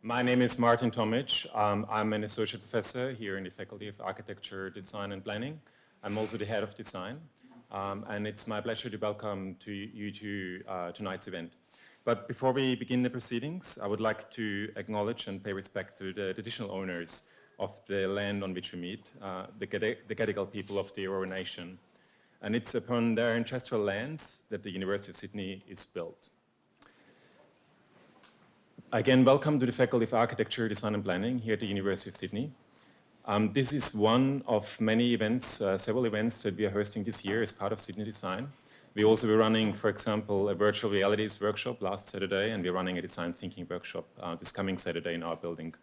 My name is Martin Tomitsch. I'm an associate professor here in the Faculty of Architecture, Design and Planning. I'm also the head of design. And it's my pleasure to welcome you to tonight's event. But before we begin the proceedings, I would like to acknowledge and pay respect to the traditional owners of the land on which we meet, the Gadigal people of the Eora Nation. And it's upon their ancestral lands that the University of Sydney is built. Again, welcome to the Faculty of Architecture, Design and Planning here at the University of Sydney. This is one of many events, several events that we are hosting this year as part of Sydney Design. We also were running, for example, a virtual realities workshop last Saturday, and we're running a design thinking workshop this coming Saturday in our building.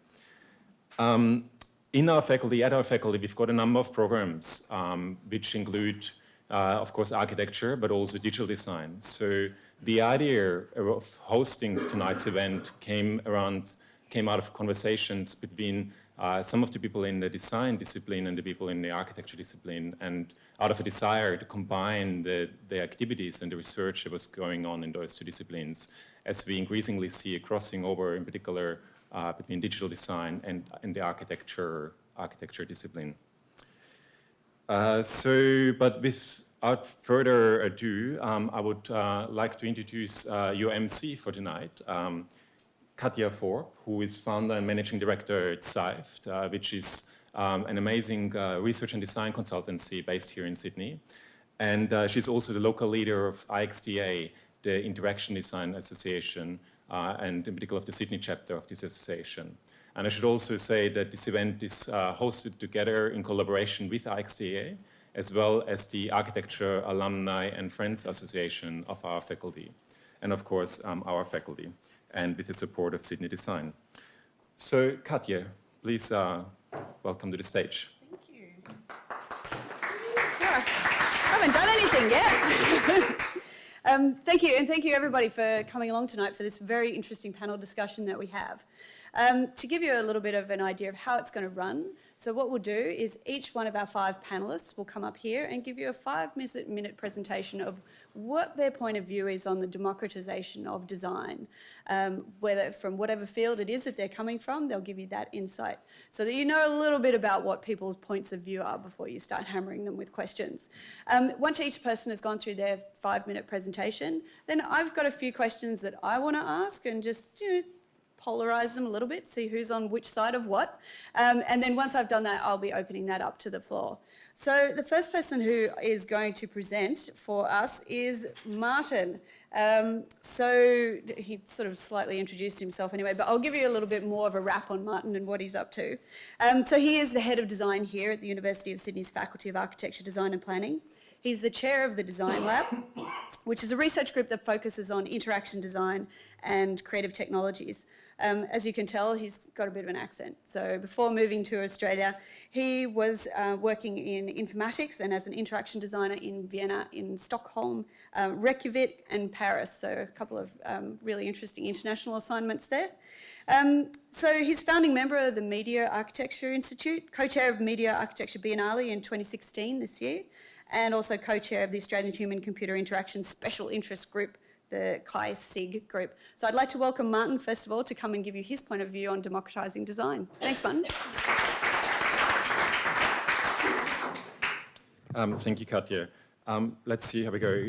In our faculty, at our faculty, we've got a number of programs which include, of course, architecture, but also digital design. So the idea of hosting tonight's event came out of conversations between some of the people in the design discipline and the people in the architecture discipline, and out of a desire to combine the activities and the research that was going on in those two disciplines, as we increasingly see a crossing over, in particular, between digital design and the architecture discipline. But without further ado, I would like to introduce your MC for tonight, Katja, who is founder and managing director at Syfte, which is an amazing research and design consultancy based here in Sydney. And she's also the local leader of IXDA, the Interaction Design Association, and in particular of the Sydney chapter of this association. And I should also say that this event is hosted together in collaboration with IXDA, as well as the Architecture Alumni and Friends Association of our faculty, and of course our faculty, and with the support of Sydney Design. So Katja, please welcome to the stage. Thank you. Yeah, I haven't done anything yet. Thank you, and thank you everybody for coming along tonight for this very interesting panel discussion that we have. To give you a little bit of an idea of how it's going to run, so what we'll do is each one of our 5 panelists will come up here and give you a 5-minute presentation of what their point of view is on the democratization of design. Whether from whatever field it is that they're coming from, they'll give you that insight so that you know a little bit about what people's points of view are before you start hammering them with questions. Once each person has gone through their 5-minute presentation, then I've got a few questions that I want to ask and just polarize them a little bit, see who's on which side of what. And then once I've done that, I'll be opening that up to the floor. So the first person who is going to present for us is Martin. So he sort of slightly introduced himself anyway, but I'll give you a little bit more of a wrap on Martin and what he's up to. So he is the head of design here at the University of Sydney's Faculty of Architecture, Design and Planning. He's the chair of the Design Lab, which is a research group that focuses on interaction design and creative technologies. As you can tell, he's got a bit of an accent. So before moving to Australia, he was working in informatics and as an interaction designer in Vienna, in Stockholm, Reykjavik and Paris. So a couple of really interesting international assignments there. So he's founding member of the Media Architecture Institute, co-chair of Media Architecture Biennale in 2016 this year, and also co-chair of the Australian Human Computer Interaction Special Interest Group, the CHI-SIG group. So I'd like to welcome Martin, first of all, to come and give you his point of view on democratizing design. Thanks, Martin. Thank you, Katja. Let's see how we go.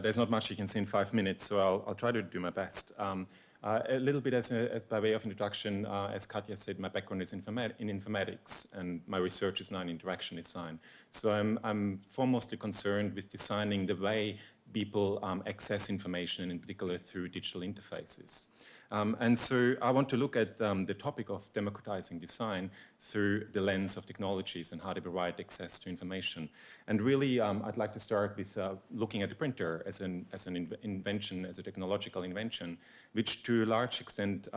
There's not much you can say in 5 minutes, so I'll try to do my best. A little bit as by way of introduction, as Katja said, my background is in informatics, and my research is now in interaction design. So I'm foremostly concerned with designing the way people access information, and in particular through digital interfaces. And so I want to look at the topic of democratizing design through the lens of technologies and how they provide access to information. And really, I'd like to start with looking at the printer as an invention, as a technological invention, which to a large extent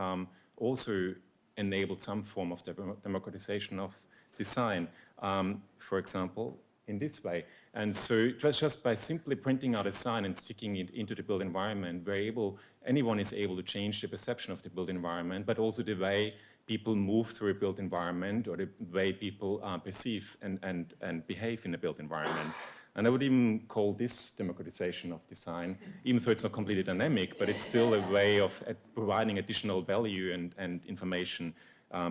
also enabled some form of democratization of design. For example, in this way. And so it was just by simply printing out a sign and sticking it into the built environment, anyone is able to change the perception of the built environment, but also the way people move through a built environment or the way people perceive and behave in a built environment. And I would even call this democratization of design, even though it's not completely dynamic, but it's still a way of providing additional value and information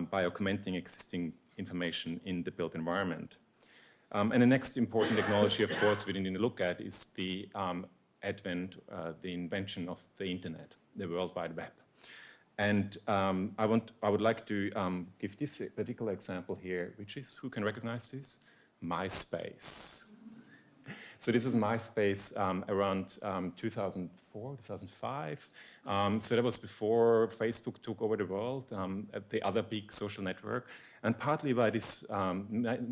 by augmenting existing information in the built environment. And the next important technology, of course, we need to look at is the advent, the invention of the internet, the World Wide Web. And I would like to give this particular example here, which is, who can recognize this? MySpace. So this was MySpace around 2004, 2005. So that was before Facebook took over the world, the other big social network. And partly why this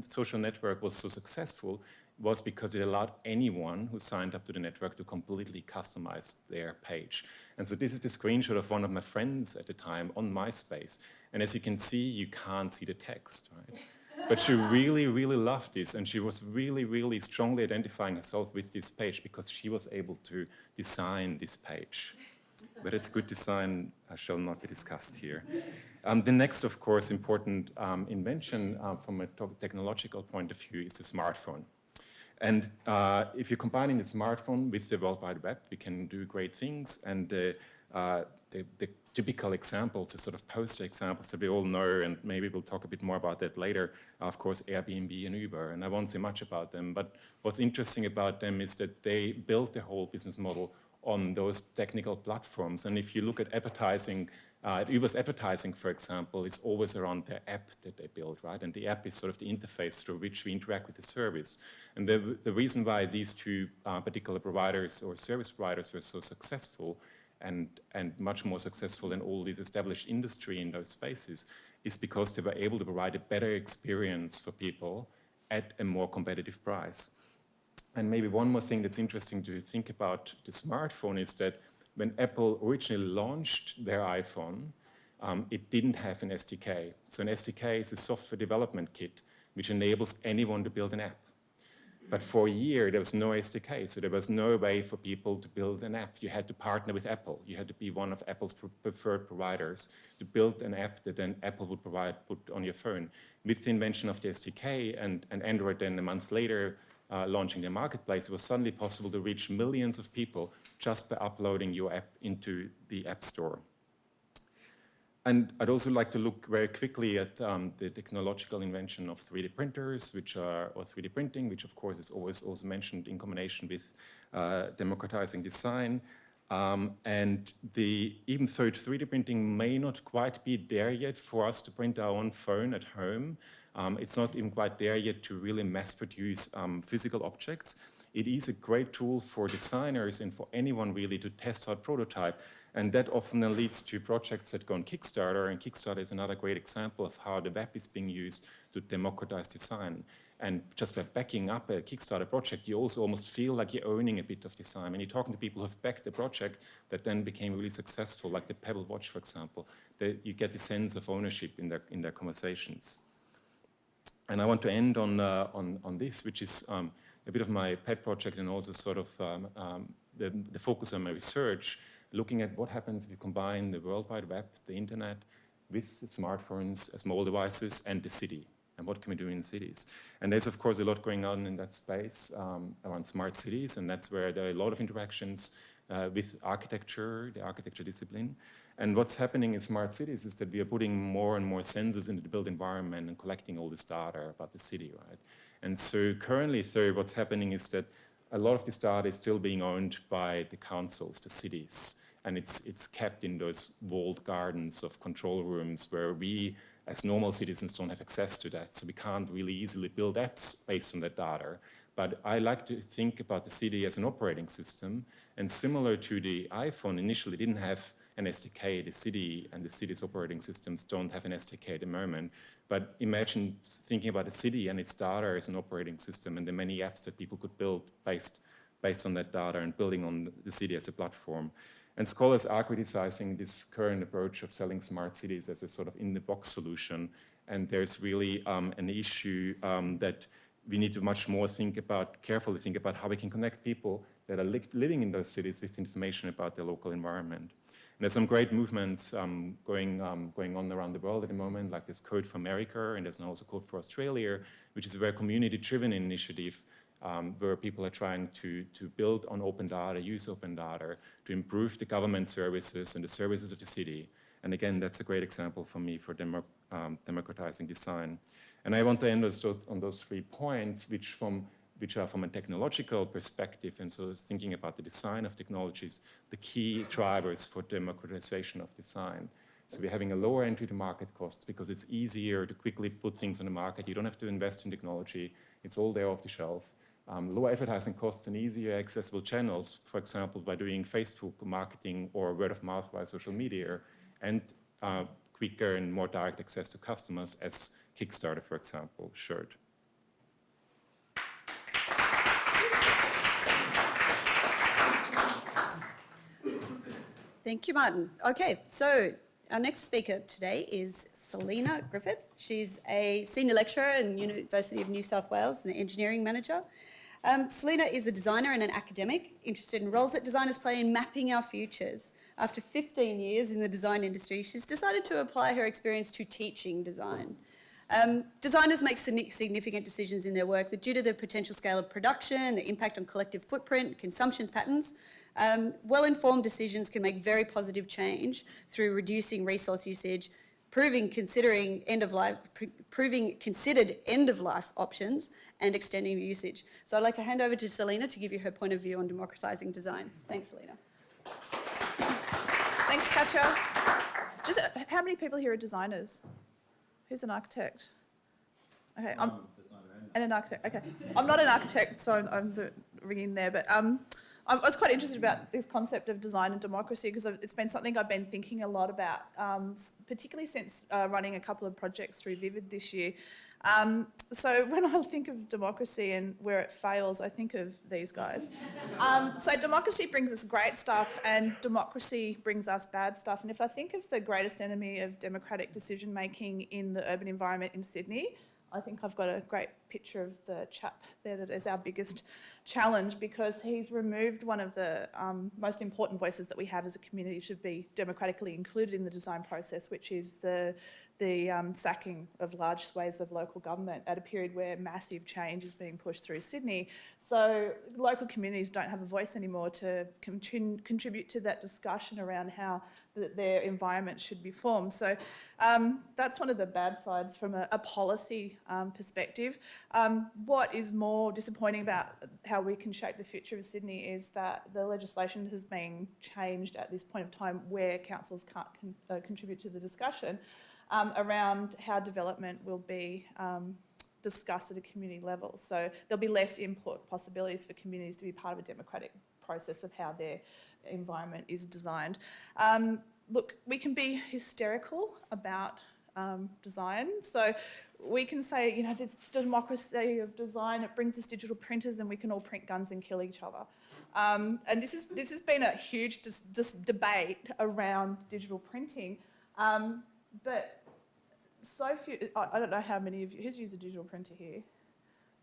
social network was so successful was because it allowed anyone who signed up to the network to completely customize their page. And so this is the screenshot of one of my friends at the time on MySpace. And as you can see, you can't see the text, right? But she really, really loved this, and she was really, really strongly identifying herself with this page because she was able to design this page. But it's good design shall not be discussed here. The next, of course, important invention from a technological point of view is the smartphone. And if you're combining the smartphone with the World Wide Web, we can do great things. And the typical examples, the sort of poster examples that we all know, and maybe we'll talk a bit more about that later, are of course Airbnb and Uber, and I won't say much about them, but what's interesting about them is that they built the whole business model on those technical platforms. And if you look at advertising, Uber's advertising, for example, is always around their app that they build, right? And the app is sort of the interface through which we interact with the service. And the reason why these two particular providers or service providers were so successful and much more successful than all these established industry in those spaces is because they were able to provide a better experience for people at a more competitive price. And maybe one more thing that's interesting to think about the smartphone is that when Apple originally launched their iPhone, it didn't have an SDK. So an SDK is a software development kit which enables anyone to build an app. But for a year, there was no SDK, so there was no way for people to build an app. You had to partner with Apple. You had to be one of Apple's preferred providers to build an app that then Apple would put on your phone. With the invention of the SDK and Android then a month later launching their marketplace, it was suddenly possible to reach millions of people just by uploading your app into the App Store. And I'd also like to look very quickly at the technological invention of 3D printers, or 3D printing, which of course is always also mentioned in combination with democratizing design. And even though 3D printing may not quite be there yet for us to print our own phone at home, it's not even quite there yet to really mass produce physical objects. It is a great tool for designers and for anyone really to test out prototype. And that often then leads to projects that go on Kickstarter, and Kickstarter is another great example of how the web is being used to democratize design. And just by backing up a Kickstarter project, you also almost feel like you're owning a bit of design. When you're talking to people who have backed a project that then became really successful, like the Pebble Watch, for example, you get the sense of ownership in their conversations. And I want to end on this, which is a bit of my pet project and also sort of the focus on my research, looking at what happens if you combine the World Wide Web, the internet, with smartphones, mobile devices, and the city. And what can we do in cities? And there's, of course, a lot going on in that space around smart cities, and that's where there are a lot of interactions with architecture, the architecture discipline. And what's happening in smart cities is that we are putting more and more sensors into the built environment and collecting all this data about the city, right? And so currently, what's happening is that a lot of this data is still being owned by the councils, the cities, and it's kept in those walled gardens of control rooms where we, as normal citizens, don't have access to that, so we can't really easily build apps based on that data. But I like to think about the city as an operating system, and similar to the iPhone initially didn't have an SDK, the city and the city's operating systems don't have an SDK at the moment. But imagine thinking about a city and its data as an operating system and the many apps that people could build based on that data and building on the city as a platform. And scholars are criticizing this current approach of selling smart cities as a sort of in-the-box solution. And there's really an issue that we need to much more carefully think about how we can connect people that are living in those cities with information about their local environment. And there's some great movements going on around the world at the moment, like this Code for America, and there's now also Code for Australia, which is a very community-driven initiative where people are trying to build on open data, use open data to improve the government services and the services of the city. And again, that's a great example for me for democratizing design. And I want to end on those 3 points, which are from a technological perspective, and so thinking about the design of technologies, the key drivers for democratization of design. So we're having a lower entry to market costs because it's easier to quickly put things on the market. You don't have to invest in technology. It's all there off the shelf. Lower advertising costs and easier accessible channels, for example, by doing Facebook marketing or word of mouth via social media, and quicker and more direct access to customers as Kickstarter, for example, showed. Thank you, Martin. Okay, so our next speaker today is Selena Griffith. She's a senior lecturer in the University of New South Wales and the engineering manager. Selena is a designer and an academic interested in roles that designers play in mapping our futures. After 15 years in the design industry, she's decided to apply her experience to teaching design. Designers make significant decisions in their work that, due to the potential scale of production, the impact on collective footprint, consumption patterns, well-informed decisions can make very positive change through reducing resource usage, proving considered end-of-life options, and extending usage. So I'd like to hand over to Selena to give you her point of view on democratizing design. Thanks, Selena. Thanks, Katja. Just how many people here are designers? Who's an architect? Okay, and an architect. Okay, I'm not an architect, so I'm ringing there. But I was quite interested about this concept of design and democracy because it's been something I've been thinking a lot about, particularly since running a couple of projects through Vivid this year. So when I think of democracy and where it fails, I think of these guys. So democracy brings us great stuff and democracy brings us bad stuff. And if I think of the greatest enemy of democratic decision making in the urban environment in Sydney, I think I've got a great picture of the chap there that is our biggest challenge, because he's removed one of the most important voices that we have as a community to be democratically included in the design process, which is the sacking of large swathes of local government at a period where massive change is being pushed through Sydney. So local communities don't have a voice anymore to contribute to that discussion around how their environment should be formed. So that's one of the bad sides from a policy perspective. What is more disappointing about how we can shape the future of Sydney is that the legislation has been changed at this point of time where councils can't contribute to the discussion around how development will be discussed at a community level. So there'll be less input possibilities for communities to be part of a democratic process of how their environment is designed. Look, we can be hysterical about design. So we can say, you know, this democracy of design, it brings us digital printers and we can all print guns and kill each other. And this has been a huge debate around digital printing. But so few, I don't know how many of you, who's used a digital printer here?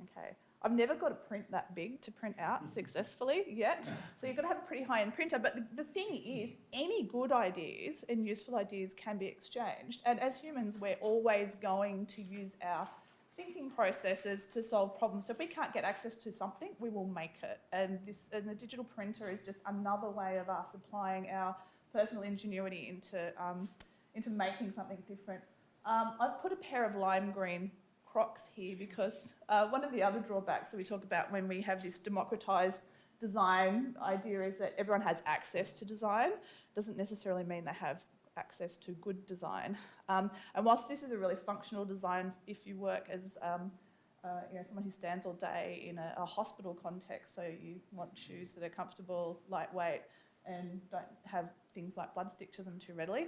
Okay. I've never got a print that big to print out successfully yet. So you've got to have a pretty high-end printer. But the thing is, any good ideas and useful ideas can be exchanged. And as humans, we're always going to use our thinking processes to solve problems. So if we can't get access to something, we will make it. And the digital printer is just another way of us applying our personal ingenuity into making something different. I've put a pair of lime green Crocs here because one of the other drawbacks that we talk about when we have this democratised design idea is that everyone has access to design. Doesn't necessarily mean they have access to good design. And whilst this is a really functional design, if you work as someone who stands all day in a hospital context, so you want shoes that are comfortable, lightweight, and don't have things like blood stick to them too readily,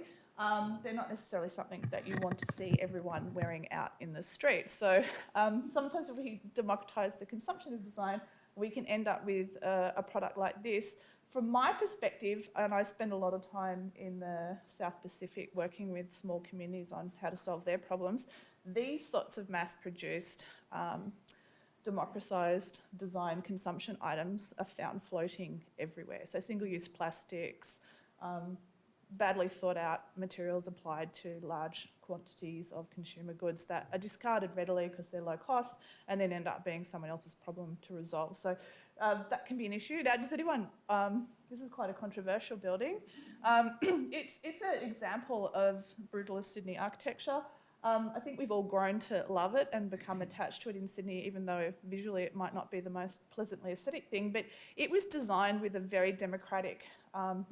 they're not necessarily something that you want to see everyone wearing out in the streets. So sometimes if we democratise the consumption of design, we can end up with a product like this. From my perspective, and I spend a lot of time in the South Pacific working with small communities on how to solve their problems, these sorts of mass-produced democratised design consumption items are found floating everywhere. So single-use plastics, badly thought out materials applied to large quantities of consumer goods that are discarded readily because they're low cost and then end up being someone else's problem to resolve. So that can be an issue. Now, does anyone, this is quite a controversial building. It's an example of brutalist Sydney architecture. I think we've all grown to love it and become attached to it in Sydney, even though visually it might not be the most pleasantly aesthetic thing, but it was designed with a very democratic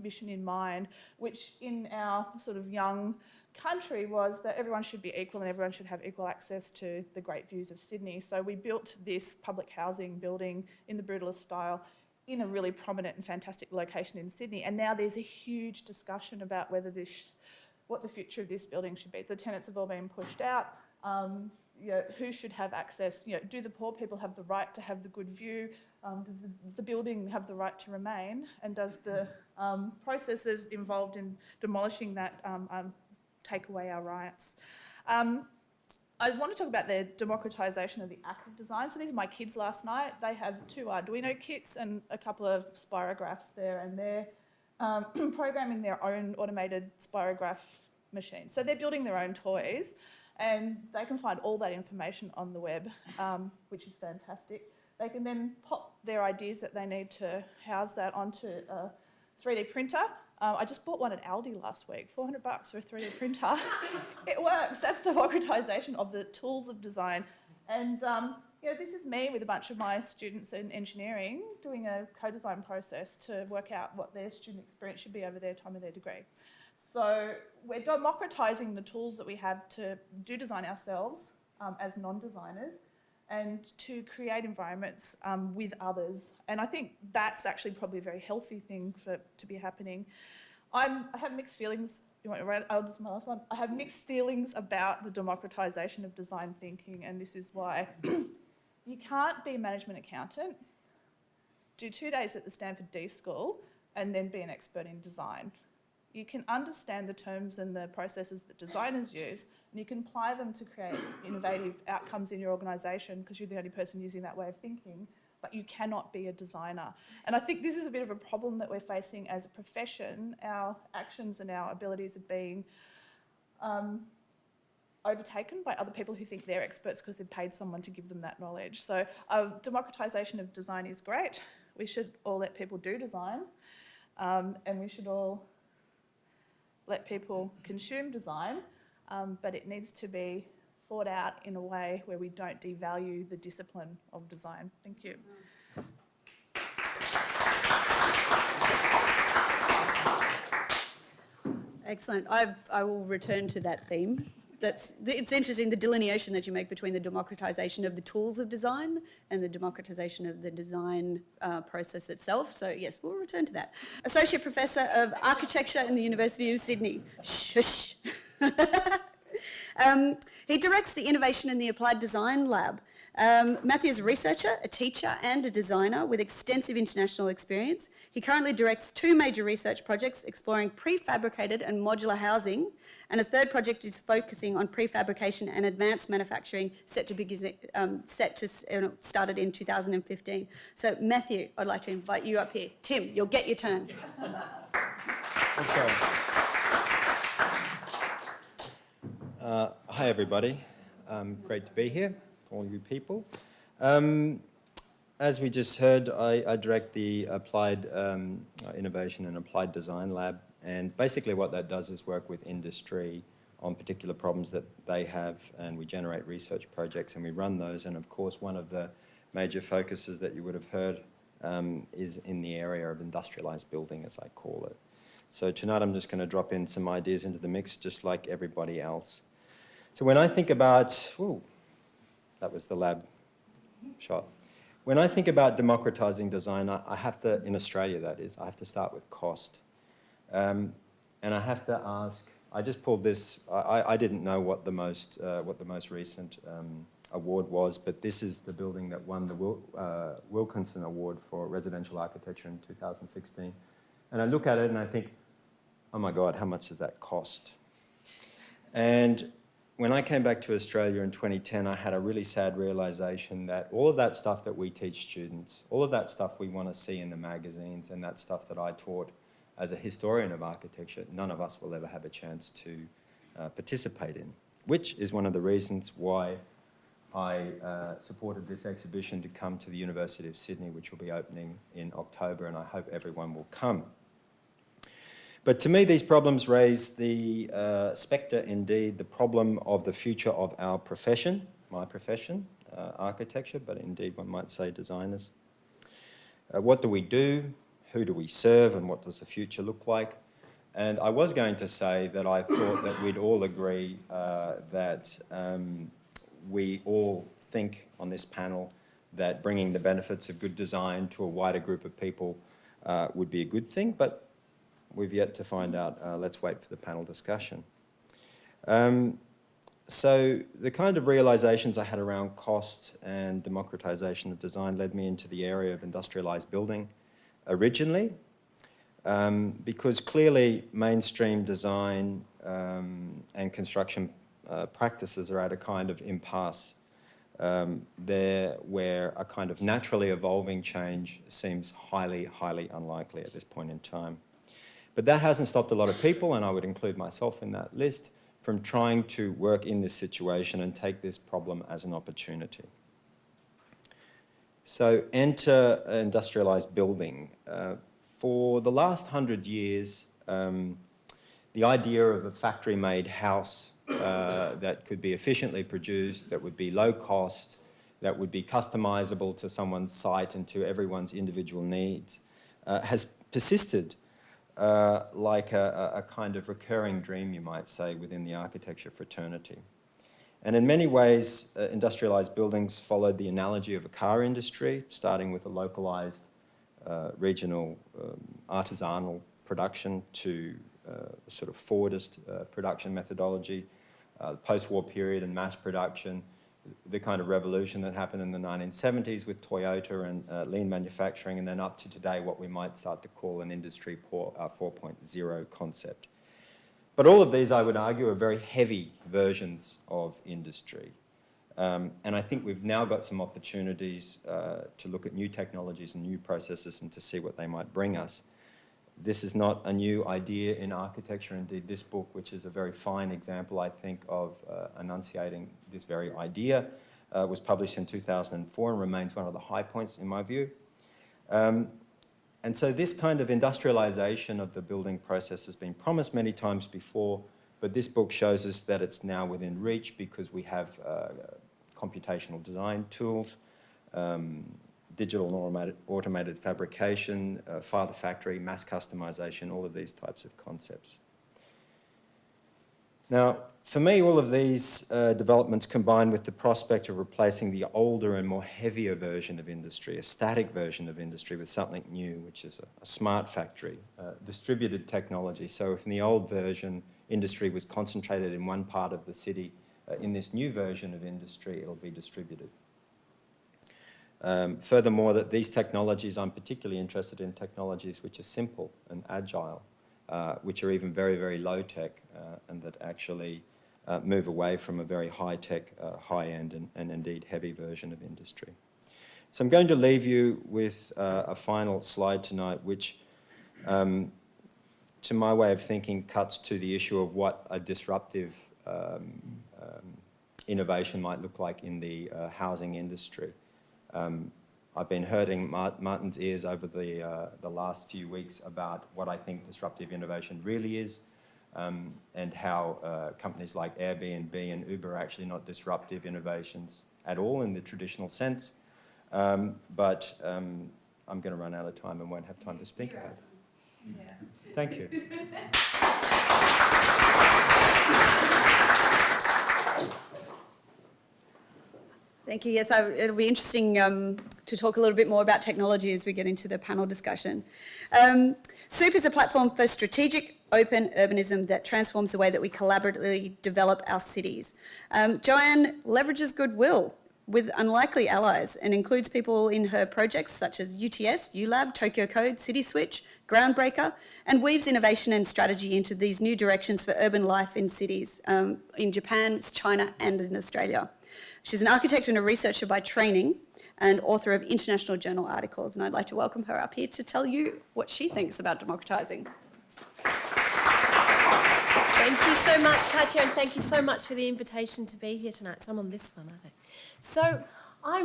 mission in mind, which in our sort of young country was that everyone should be equal and everyone should have equal access to the great views of Sydney. So we built this public housing building in the brutalist style in a really prominent and fantastic location in Sydney. And now there's a huge discussion about whether what the future of this building should be. The tenants have all been pushed out. Who should have access? Do the poor people have the right to have the good view? Does the building have the right to remain? And does the processes involved in demolishing that take away our rights? I want to talk about the democratisation of the act of design. So these are my kids last night. They have 2 Arduino kits and a couple of spirographs there, and they're programming their own automated spirograph machine. So they're building their own toys, and they can find all that information on the web, which is fantastic. They can then pop their ideas that they need to house that onto a 3D printer. I just bought one at Aldi last week, $400 for a 3D printer. It works. That's democratisation of the tools of design. And this is me with a bunch of my students in engineering doing a co-design process to work out what their student experience should be over their time of their degree. So we're democratising the tools that we have to do design ourselves as non-designers and to create environments with others. And I think that's actually probably a very healthy thing to be happening. I have mixed feelings. You want to write? I'll just my last one. I have mixed feelings about the democratisation of design thinking, and this is why. You can't be a management accountant, do 2 days at the Stanford D School, and then be an expert in design. You can understand the terms and the processes that designers use, and you can apply them to create innovative outcomes in your organisation because you're the only person using that way of thinking, but you cannot be a designer. And I think this is a bit of a problem that we're facing as a profession. Our actions and our abilities are being overtaken by other people who think they're experts because they've paid someone to give them that knowledge. So democratisation of design is great. We should all let people do design, and we should all let people consume design, but it needs to be thought out in a way where we don't devalue the discipline of design. Thank you. Excellent. I will return to that theme. It's interesting, the delineation that you make between the democratisation of the tools of design and the democratisation of the design process itself. So yes, we'll return to that. Associate Professor of Architecture in the University of Sydney. Shush. He directs the Innovation in the Applied Design Lab. Mathew is a researcher, a teacher and a designer with extensive international experience. He currently directs 2 major research projects exploring prefabricated and modular housing, and a 3rd project is focusing on prefabrication and advanced manufacturing started in 2015. So Mathew, I'd like to invite you up here. Tim, you'll get your turn. Okay. Hi everybody, great to be here, all you people. As we just heard, I direct the Applied Innovation and Applied Design Lab, and basically what that does is work with industry on particular problems that they have, and we generate research projects and we run those, and of course one of the major focuses that you would have heard is in the area of industrialised building, as I call it. So tonight I'm just going to drop in some ideas into the mix, just like everybody else. So when I think about, that was the lab shot. When I think about democratising design, I have to, in Australia that is, I have to start with cost. And I have to ask, I just pulled this, I didn't know what the most recent award was, but this is the building that won the Wilkinson Award for Residential Architecture in 2016. And I look at it and I think, oh my God, how much does that cost? And when I came back to Australia in 2010, I had a really sad realisation that all of that stuff that we teach students, all of that stuff we want to see in the magazines and that stuff that I taught as a historian of architecture, none of us will ever have a chance to participate in, which is one of the reasons why I supported this exhibition to come to the University of Sydney, which will be opening in October, and I hope everyone will come. But to me, these problems raise the spectre, indeed, the problem of the future of our profession, my profession, architecture, but indeed one might say designers. What do we do? Who do we serve? And what does the future look like? And I was going to say that I thought that we'd all agree that we all think on this panel that bringing the benefits of good design to a wider group of people would be a good thing, but we've yet to find out. Let's wait for the panel discussion. So the kind of realizations I had around cost and democratization of design led me into the area of industrialized building originally, because clearly mainstream design and construction practices are at a kind of impasse there, where a kind of naturally evolving change seems highly, highly unlikely at this point in time. But that hasn't stopped a lot of people, and I would include myself in that list, from trying to work in this situation and take this problem as an opportunity. So enter industrialized building. For the last 100 years, the idea of a factory-made house that could be efficiently produced, that would be low cost, that would be customizable to someone's site and to everyone's individual needs, has persisted like a kind of recurring dream, you might say, within the architecture fraternity. And in many ways, industrialized buildings followed the analogy of a car industry, starting with a localized regional artisanal production to a sort of Fordist production methodology, post-war period and mass production, the kind of revolution that happened in the 1970s with Toyota and lean manufacturing, and then up to today what we might start to call an Industry 4.0 concept. But all of these, I would argue, are very heavy versions of industry. And I think we've now got some opportunities to look at new technologies and new processes and to see what they might bring us. This is not a new idea in architecture. Indeed, this book, which is a very fine example, I think, of enunciating this very idea, was published in 2004 and remains one of the high points in my view. And so this kind of industrialization of the building process has been promised many times before, but this book shows us that it's now within reach because we have computational design tools, digital and automated fabrication, file to factory, mass customization, all of these types of concepts. Now, for me, all of these developments combine with the prospect of replacing the older and more heavier version of industry, a static version of industry, with something new, which is a smart factory, distributed technology. So if in the old version, industry was concentrated in one part of the city, in this new version of industry, it'll be distributed. Furthermore, that these technologies, I'm particularly interested in technologies which are simple and agile, which are even very, very low tech, and that actually move away from a very high tech, high end and indeed heavy version of industry. So I'm going to leave you with a final slide tonight, which to my way of thinking cuts to the issue of what a disruptive innovation might look like in the housing industry. I've been hurting Martin's ears over the last few weeks about what I think disruptive innovation really is, and how companies like Airbnb and Uber are actually not disruptive innovations at all in the traditional sense. But I'm going to run out of time and won't have time to speak about it. Yeah. Thank you. Thank you. Yes, it'll be interesting to talk a little bit more about technology as we get into the panel discussion. SUP is a platform for strategic, open urbanism that transforms the way that we collaboratively develop our cities. Joanne leverages goodwill with unlikely allies and includes people in her projects such as UTS, ULab, Tokyo Code, City Switch, Groundbreaker, and weaves innovation and strategy into these new directions for urban life in cities in Japan, China, and in Australia. She's an architect and a researcher by training and author of international journal articles, and I'd like to welcome her up here to tell you what she thinks about democratizing. Thank you so much, Katja, and thank you so much for the invitation to be here tonight. So I'm on this one, aren't I? So I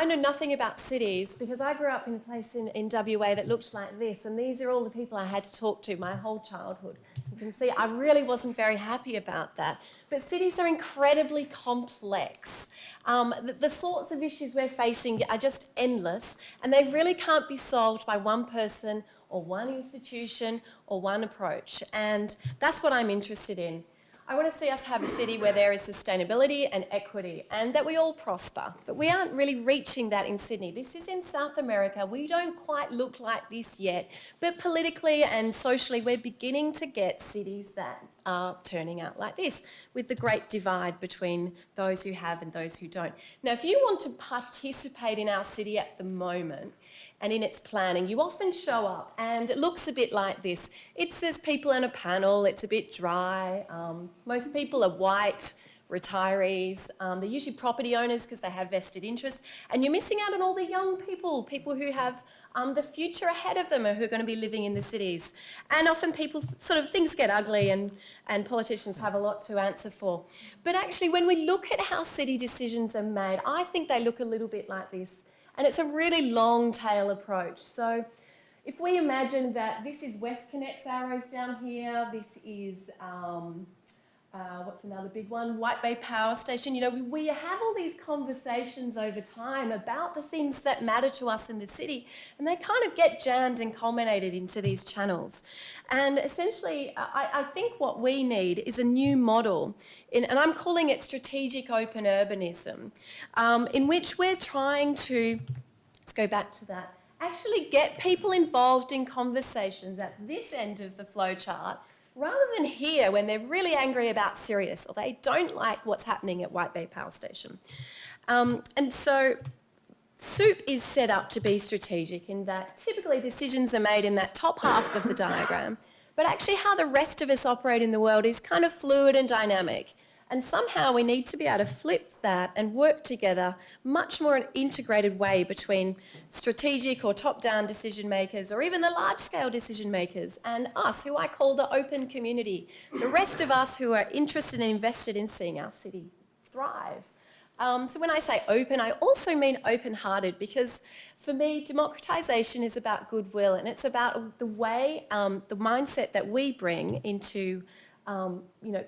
know nothing about cities because I grew up in a place in WA that looked like this, and these are all the people I had to talk to my whole childhood. You can see I really wasn't very happy about that. But cities are incredibly complex. The sorts of issues we're facing are just endless, and they really can't be solved by one person or one institution or one approach. And that's what I'm interested in. I want to see us have a city where there is sustainability and equity and that we all prosper. But we aren't really reaching that in Sydney. This is in South America. We don't quite look like this yet. But politically and socially, we're beginning to get cities that are turning out like this, with the great divide between those who have and those who don't. Now, if you want to participate in our city at the moment, and in its planning, you often show up and it looks a bit like this. It says people in a panel, it's a bit dry. Most people are white, retirees. They're usually property owners because they have vested interests. And you're missing out on all the young people, people who have the future ahead of them or who are going to be living in the cities. And often people, things get ugly and politicians have a lot to answer for. But actually, when we look at how city decisions are made, I think they look a little bit like this. And it's a really long tail approach. So if we imagine that this is WestConnect's arrows down here, this is, what's another big one? White Bay Power Station. You know, we have all these conversations over time about the things that matter to us in the city, and they kind of get jammed and culminated into these channels. And essentially, I think what we need is a new model, and I'm calling it strategic open urbanism, in which we're trying to, let's go back to that, actually get people involved in conversations at this end of the flowchart, rather than here when they're really angry about Sirius or they don't like what's happening at White Bay Power Station. And so SOUP is set up to be strategic in that typically decisions are made in that top half of the diagram, but actually how the rest of us operate in the world is kind of fluid and dynamic. And somehow we need to be able to flip that and work together much more in an integrated way between strategic or top-down decision makers or even the large-scale decision makers and us, who I call the open community, the rest of us who are interested and invested in seeing our city thrive. So when I say open, I also mean open-hearted, because for me, democratization is about goodwill, and it's about the way, the mindset that we bring into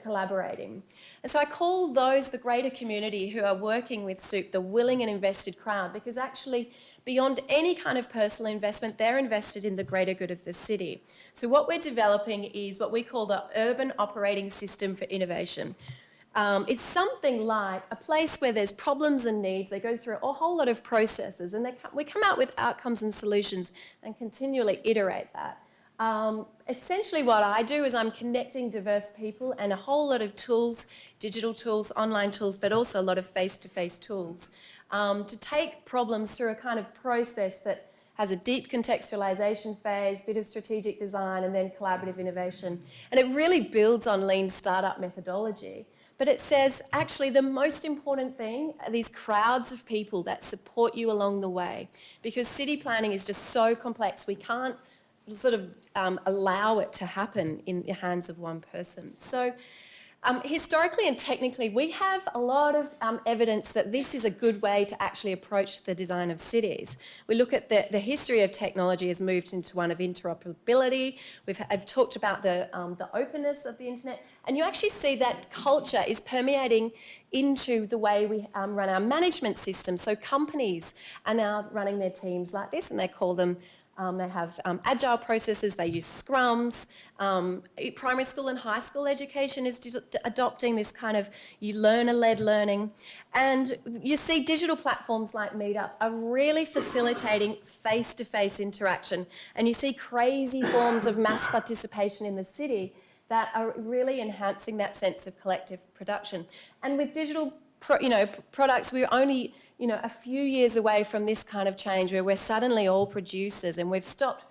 collaborating. And so I call those the greater community who are working with SOUP the willing and invested crowd, because actually beyond any kind of personal investment, they're invested in the greater good of the city. So what we're developing is what we call the Urban Operating System for Innovation. It's something like a place where there's problems and needs. They go through a whole lot of processes, and we come out with outcomes and solutions and continually iterate that. Essentially what I do is I'm connecting diverse people and a whole lot of tools, digital tools, online tools, but also a lot of face-to-face tools, to take problems through a kind of process that has a deep contextualization phase, bit of strategic design, and then collaborative innovation. And it really builds on lean startup methodology. But it says, actually, the most important thing are these crowds of people that support you along the way, because city planning is just so complex. We can't allow it to happen in the hands of one person. So historically and technically, we have a lot of evidence that this is a good way to actually approach the design of cities. We look at the history of technology has moved into one of interoperability. I've talked about the openness of the internet, and you actually see that culture is permeating into the way we run our management system. So companies are now running their teams like this, and they call them they have agile processes, they use scrums. Primary school and high school education is adopting this kind of learner-led learning. And you see digital platforms like Meetup are really facilitating face-to-face interaction. And you see crazy forms of mass participation in the city that are really enhancing that sense of collective production. And with digital products, we're only a few years away from this kind of change where we're suddenly all producers, and we've stopped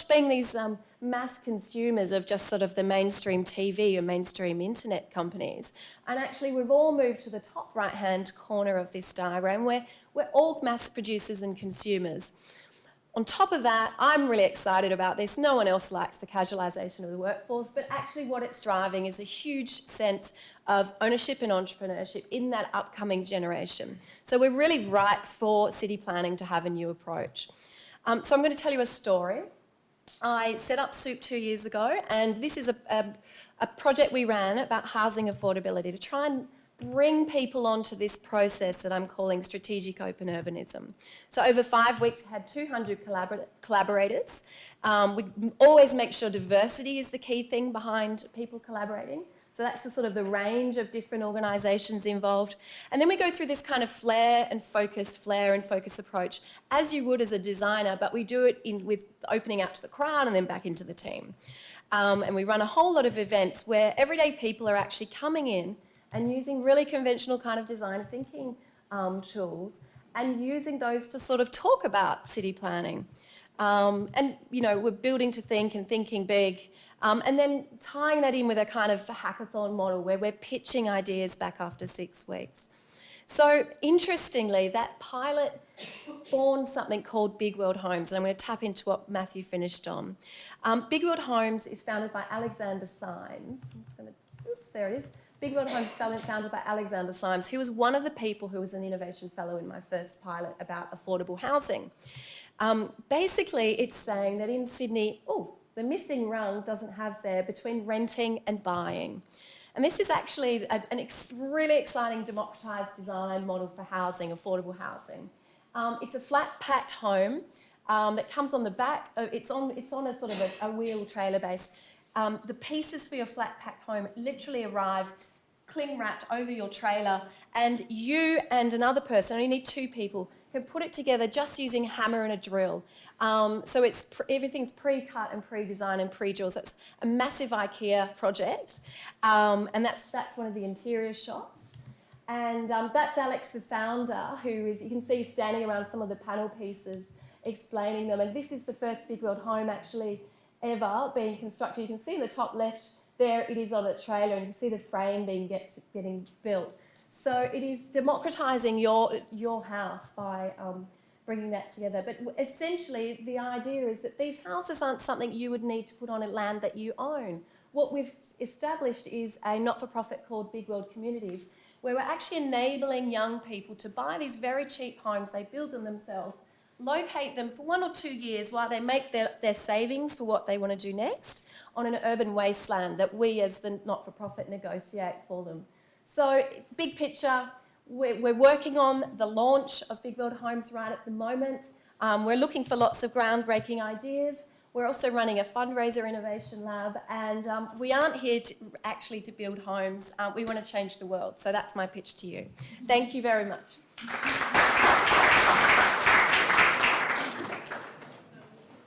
being these mass consumers of just sort of the mainstream TV or mainstream internet companies. And actually we've all moved to the top right-hand corner of this diagram where we're all mass producers and consumers. On top of that, I'm really excited about this. No one else likes the casualisation of the workforce, but actually what it's driving is a huge sense of ownership and entrepreneurship in that upcoming generation. So we're really ripe for city planning to have a new approach. So I'm going to tell you a story. I set up SOUP 2 years ago, and this is a project we ran about housing affordability to try and bring people onto this process that I'm calling strategic open urbanism. So over 5 weeks, we had 200 collaborators. We always make sure diversity is the key thing behind people collaborating. So that's the sort of the range of different organisations involved. And then we go through this kind of flare and focus approach, as you would as a designer, but we do it with opening out to the crowd and then back into the team. And we run a whole lot of events where everyday people are actually coming in and using really conventional kind of design thinking tools and using those to sort of talk about city planning. And, you know, we're building to think and thinking big, and then tying that in with a kind of hackathon model where we're pitching ideas back after 6 weeks. So interestingly, that pilot spawned something called Big World Homes, and I'm going to tap into what Mathew finished on. Big World Homes is founded by Alexander Symes. I'm just going to, oops, there it is. Big World Homes is founded by Alexander Symes, who was one of the people who was an innovation fellow in my first pilot about affordable housing. Basically, it's saying that in Sydney, the missing rung doesn't have there between renting and buying. And this is actually a really exciting democratised design model for housing, affordable housing. It's a flat-packed home that comes on the back. It's on a sort of a wheel trailer base. The pieces for your flat-packed home literally arrive cling-wrapped over your trailer, and you and another person, only need 2 people, can put it together just using a hammer and a drill. So everything's pre-cut and pre-designed and pre-drilled. So it's a massive IKEA project, and that's one of the interior shots. And that's Alex, the founder, who is, you can see, standing around some of the panel pieces, explaining them. And this is the first Big World home actually ever being constructed. You can see in the top left there, it is on a trailer, and you can see the frame getting built. So it is democratising your house by bringing that together. But essentially, the idea is that these houses aren't something you would need to put on a land that you own. What we've established is a not-for-profit called Big World Communities, where we're actually enabling young people to buy these very cheap homes. They build them themselves, locate them for 1 or 2 years while they make their savings for what they want to do next on an urban wasteland that we as the not-for-profit negotiate for them. So big picture, we're working on the launch of Big World Homes right at the moment. We're looking for lots of groundbreaking ideas. We're also running a fundraiser innovation lab, and we aren't here to build homes. We want to change the world. So that's my pitch to you. Thank you very much.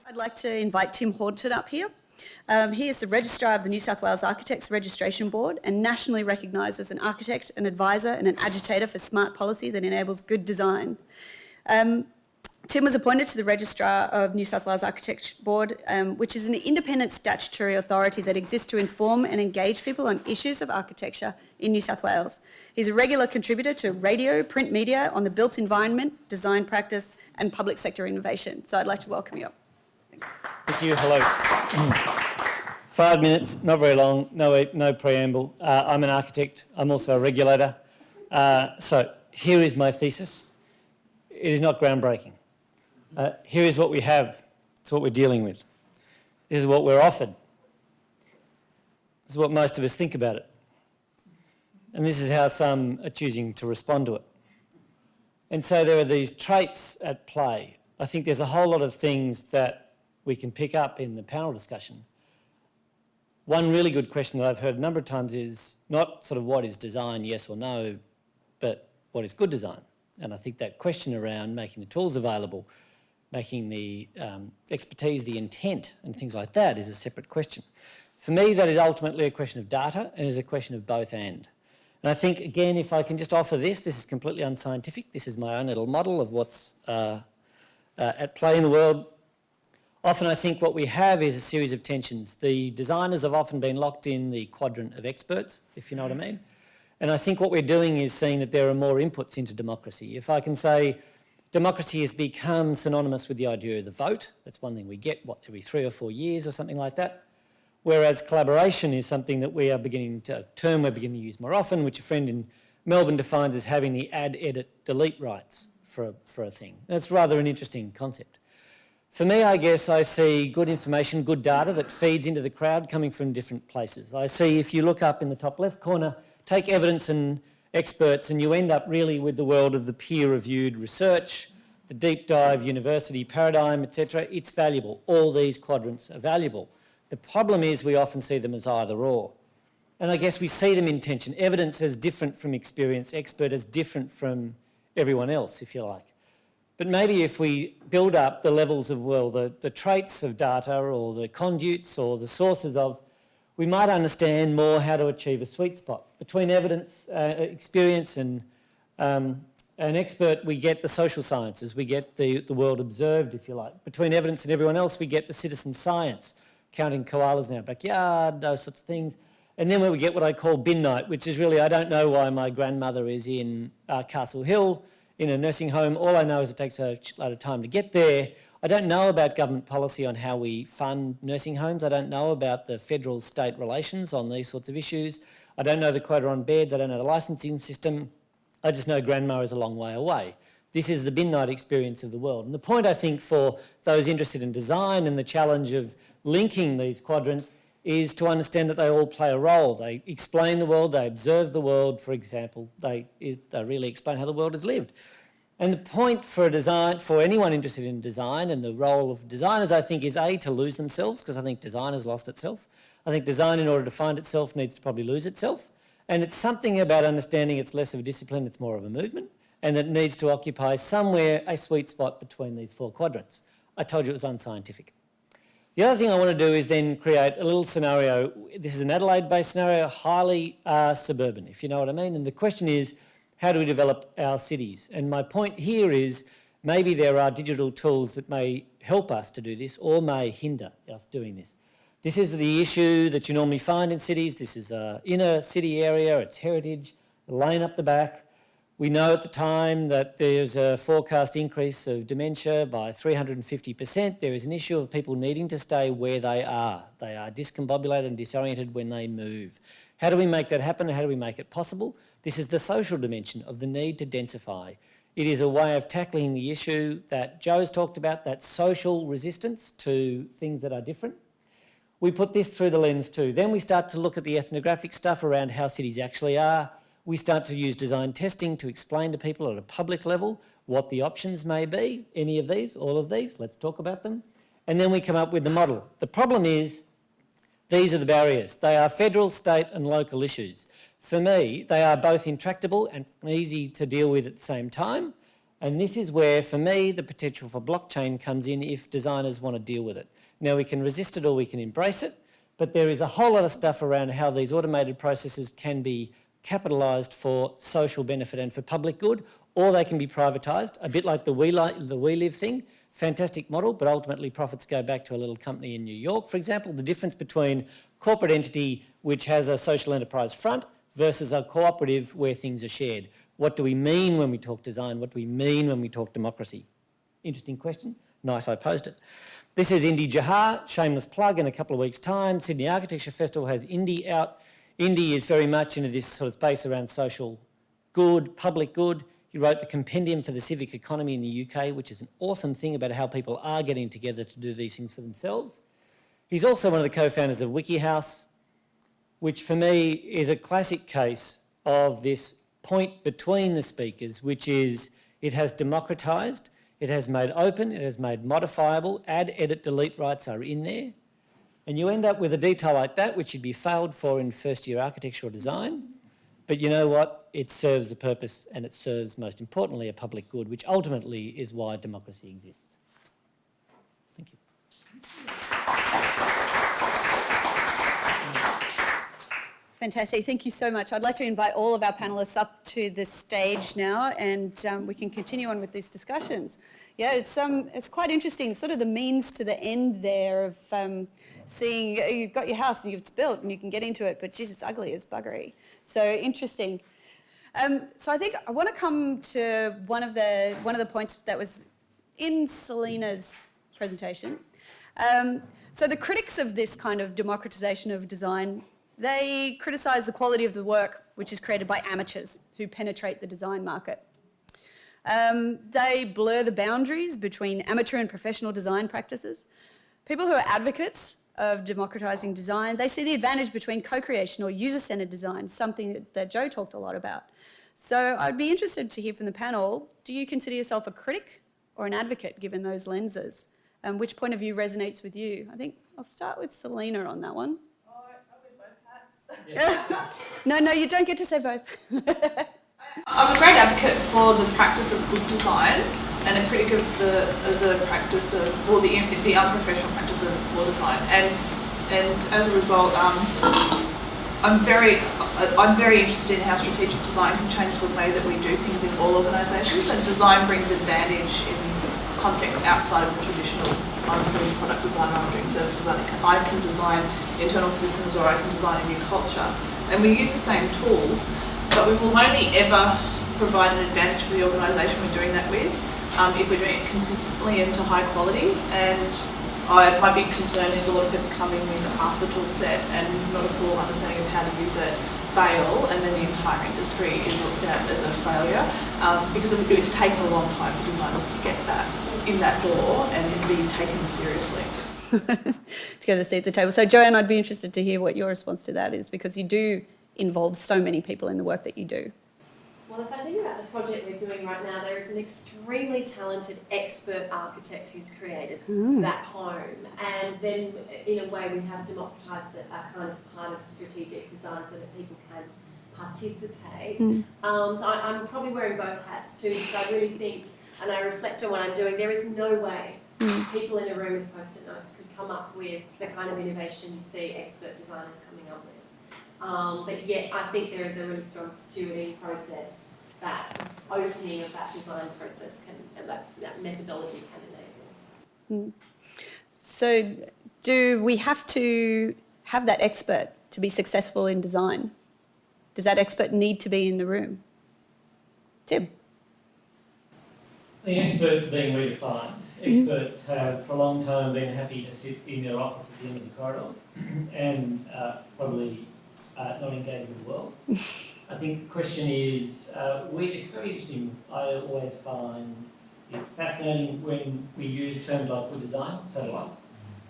I'd like to invite Tim Horton up here. He is the Registrar of the New South Wales Architects Registration Board and nationally recognised as an architect, an advisor and an agitator for smart policy that enables good design. Tim was appointed to the Registrar of New South Wales Architects Board, which is an independent statutory authority that exists to inform and engage people on issues of architecture in New South Wales. He's a regular contributor to radio, print media on the built environment, design practice and public sector innovation. So I'd like to welcome you up. Thank you. Hello. 5 minutes, not very long, no preamble. I'm an architect. I'm also a regulator. So here is my thesis. It is not groundbreaking. Here is what we have. It's what we're dealing with. This is what we're offered. This is what most of us think about it. And this is how some are choosing to respond to it. And so there are these traits at play. I think there's a whole lot of things that we can pick up in the panel discussion. One really good question that I've heard a number of times is not sort of what is design, yes or no, but what is good design? And I think that question around making the tools available, making the expertise, the intent and things like that is a separate question. For me, that is ultimately a question of data and is a question of both and. And I think, again, if I can just offer this is completely unscientific. This is my own little model of what's at play in the world. Often I think what we have is a series of tensions. The designers have often been locked in the quadrant of experts, if you know what I mean. And I think what we're doing is seeing that there are more inputs into democracy. If I can say, democracy has become synonymous with the idea of the vote. That's one thing we get, every 3 or 4 years or something like that. Whereas collaboration is something that we're beginning to use more often, which a friend in Melbourne defines as having the add, edit, delete rights for a thing. That's rather an interesting concept. For me, I guess I see good information, good data that feeds into the crowd coming from different places. I see, if you look up in the top left corner, take evidence and experts, and you end up really with the world of the peer-reviewed research, the deep dive university paradigm, etc. It's valuable. All these quadrants are valuable. The problem is we often see them as either or. And I guess we see them in tension. Evidence as different from experience, expert as different from everyone else, if you like. But maybe if we build up the levels of, well, the traits of data or the conduits or the sources of, we might understand more how to achieve a sweet spot. Between evidence, experience and an expert, we get the social sciences, we get the world observed, if you like. Between evidence and everyone else, we get the citizen science, counting koalas in our backyard, those sorts of things. And then we get what I call bin night, which is really, I don't know why my grandmother is in Castle Hill in a nursing home. All I know is it takes a shitload of time to get there. I don't know about government policy on how we fund nursing homes. I don't know about the federal-state relations on these sorts of issues. I don't know the quota on beds. I don't know the licensing system. I just know grandma is a long way away. This is the bin night experience of the world. And the point, I think, for those interested in design and the challenge of linking these quadrants is to understand that they all play a role. They explain the world, they observe the world, for example. They really explain how the world is lived. And the point for anyone interested in design and the role of designers, I think, is A, to lose themselves, because I think design has lost itself. I think design, in order to find itself, needs to probably lose itself. And it's something about understanding it's less of a discipline, it's more of a movement, and it needs to occupy somewhere a sweet spot between these 4 quadrants. I told you it was unscientific. The other thing I want to do is then create a little scenario. This is an Adelaide-based scenario, highly suburban, if you know what I mean. And the question is, how do we develop our cities? And my point here is maybe there are digital tools that may help us to do this or may hinder us doing this. This is the issue that you normally find in cities. This is an inner city area, it's heritage, a lane up the back. We know at the time that there's a forecast increase of dementia by 350%. There is an issue of people needing to stay where they are. They are discombobulated and disoriented when they move. How do we make that happen? How do we make it possible? This is the social dimension of the need to densify. It is a way of tackling the issue that Joe's talked about, that social resistance to things that are different. We put this through the lens too. Then we start to look at the ethnographic stuff around how cities actually are. We start to use design testing to explain to people at a public level what the options may be, any of these, all of these, let's talk about them. And then we come up with the model. The problem is, these are the barriers. They are federal, state and local issues. For me, they are both intractable and easy to deal with at the same time. And this is where, for me, the potential for blockchain comes in if designers want to deal with it. Now, we can resist it or we can embrace it, but there is a whole lot of stuff around how these automated processes can be capitalised for social benefit and for public good, or they can be privatised, a bit like the We Live thing. Fantastic model, but ultimately profits go back to a little company in New York, for example. The difference between corporate entity which has a social enterprise front versus a cooperative where things are shared. What do we mean when we talk design? What do we mean when we talk democracy? Interesting question. Nice, I posed it. This is Indy Jahar, shameless plug, in a couple of weeks' time. Sydney Architecture Festival has Indy out. Indy is very much into this sort of space around social good, public good. He wrote the Compendium for the Civic Economy in the UK, which is an awesome thing about how people are getting together to do these things for themselves. He's also one of the co-founders of WikiHouse, which for me is a classic case of this point between the speakers, which is it has democratised, it has made open, it has made modifiable, add, edit, delete rights are in there. And you end up with a detail like that, which you'd be failed for in first-year architectural design. But you know what? It serves a purpose, and it serves, most importantly, a public good, which ultimately is why democracy exists. Thank you. Fantastic. Thank you so much. I'd like to invite all of our panellists up to the stage now, and we can continue on with these discussions. Yeah, it's quite interesting, sort of the means to the end there of seeing you've got your house and it's built and you can get into it, but geez, it's ugly as buggery. So interesting. So I think I want to come to one of the points that was in Selena's presentation. So the critics of this kind of democratization of design, they criticise the quality of the work which is created by amateurs who penetrate the design market. They blur the boundaries between amateur and professional design practices. People who are advocates of democratising design, they see the advantage between co-creation or user-centred design, something that Joe talked a lot about. So I'd be interested to hear from the panel, do you consider yourself a critic or an advocate given those lenses? Which point of view resonates with you? I think I'll start with Selena on that one. Oh, I wear both hats. No, you don't get to say both. I'm a great advocate for the practice of good design and a critic of the practice of, well, the unprofessional practice of poor design. And as a result, I'm very interested in how strategic design can change the way that we do things in all organisations. And design brings advantage in context outside of the traditional, I'm doing product design, I'm doing services, I can design internal systems or I can design a new culture. And we use the same tools, but we will only ever provide an advantage for the organisation we're doing that with if we're doing it consistently and to high quality. And my big concern is a lot of people coming with half the tool set and not a full understanding of how to use it, fail, and then the entire industry is looked at as a failure because it's taken a long time for designers to get that in that door and be taken seriously. To get a seat at the table. So Joanne, I'd be interested to hear what your response to that is, because you do involve so many people in the work that you do. Well, if I think about the project we're doing right now, there is an extremely talented expert architect who's created that home. And then, in a way, we have democratised it, a kind of part of strategic design so that people can participate. So I'm probably wearing both hats too, because I really think, and I reflect on what I'm doing, there is no way people in a room with post-it notes could come up with the kind of innovation you see expert designers coming up with. But yet I think there is a really strong stewarding process, that opening of that design process and that methodology can enable. So do we have to have that expert to be successful in design? Does that expert need to be in the room? Tim? The experts are being redefined. Experts have for a long time been happy to sit in their office at the end of the corridor and probably not engage with the world. I think the question is, it's very interesting. I always find it fascinating when we use terms like good design, so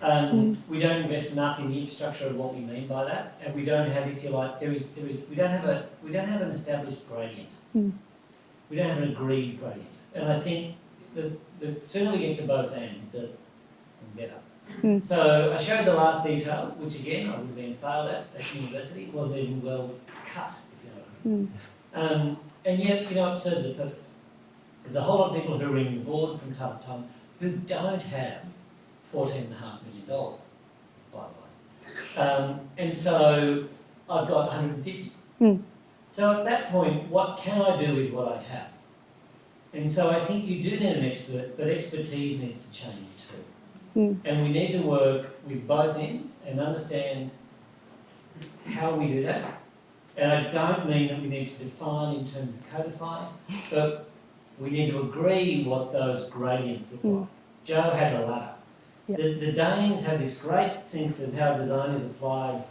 do I. We don't invest enough in the infrastructure of what we mean by that, and we don't have, if you like, we don't have an established gradient. We don't have an agreed gradient, and I think the sooner we get to both ends, the better. So I showed the last detail, which again I would have been failed at university. It wasn't even well cut, if you know what I mean. And yet, it serves a purpose. There's a whole lot of people who are in the board from time to time who don't have $14.5 million, by the way. And so I've got 150. So at that point, what can I do with what I have? And so I think you do need an expert, but expertise needs to change too. And we need to work with both ends and understand how we do that. And I don't mean that we need to define in terms of codify, but we need to agree what those gradients look like. Joe had a ladder. The Danes have this great sense of how design is applied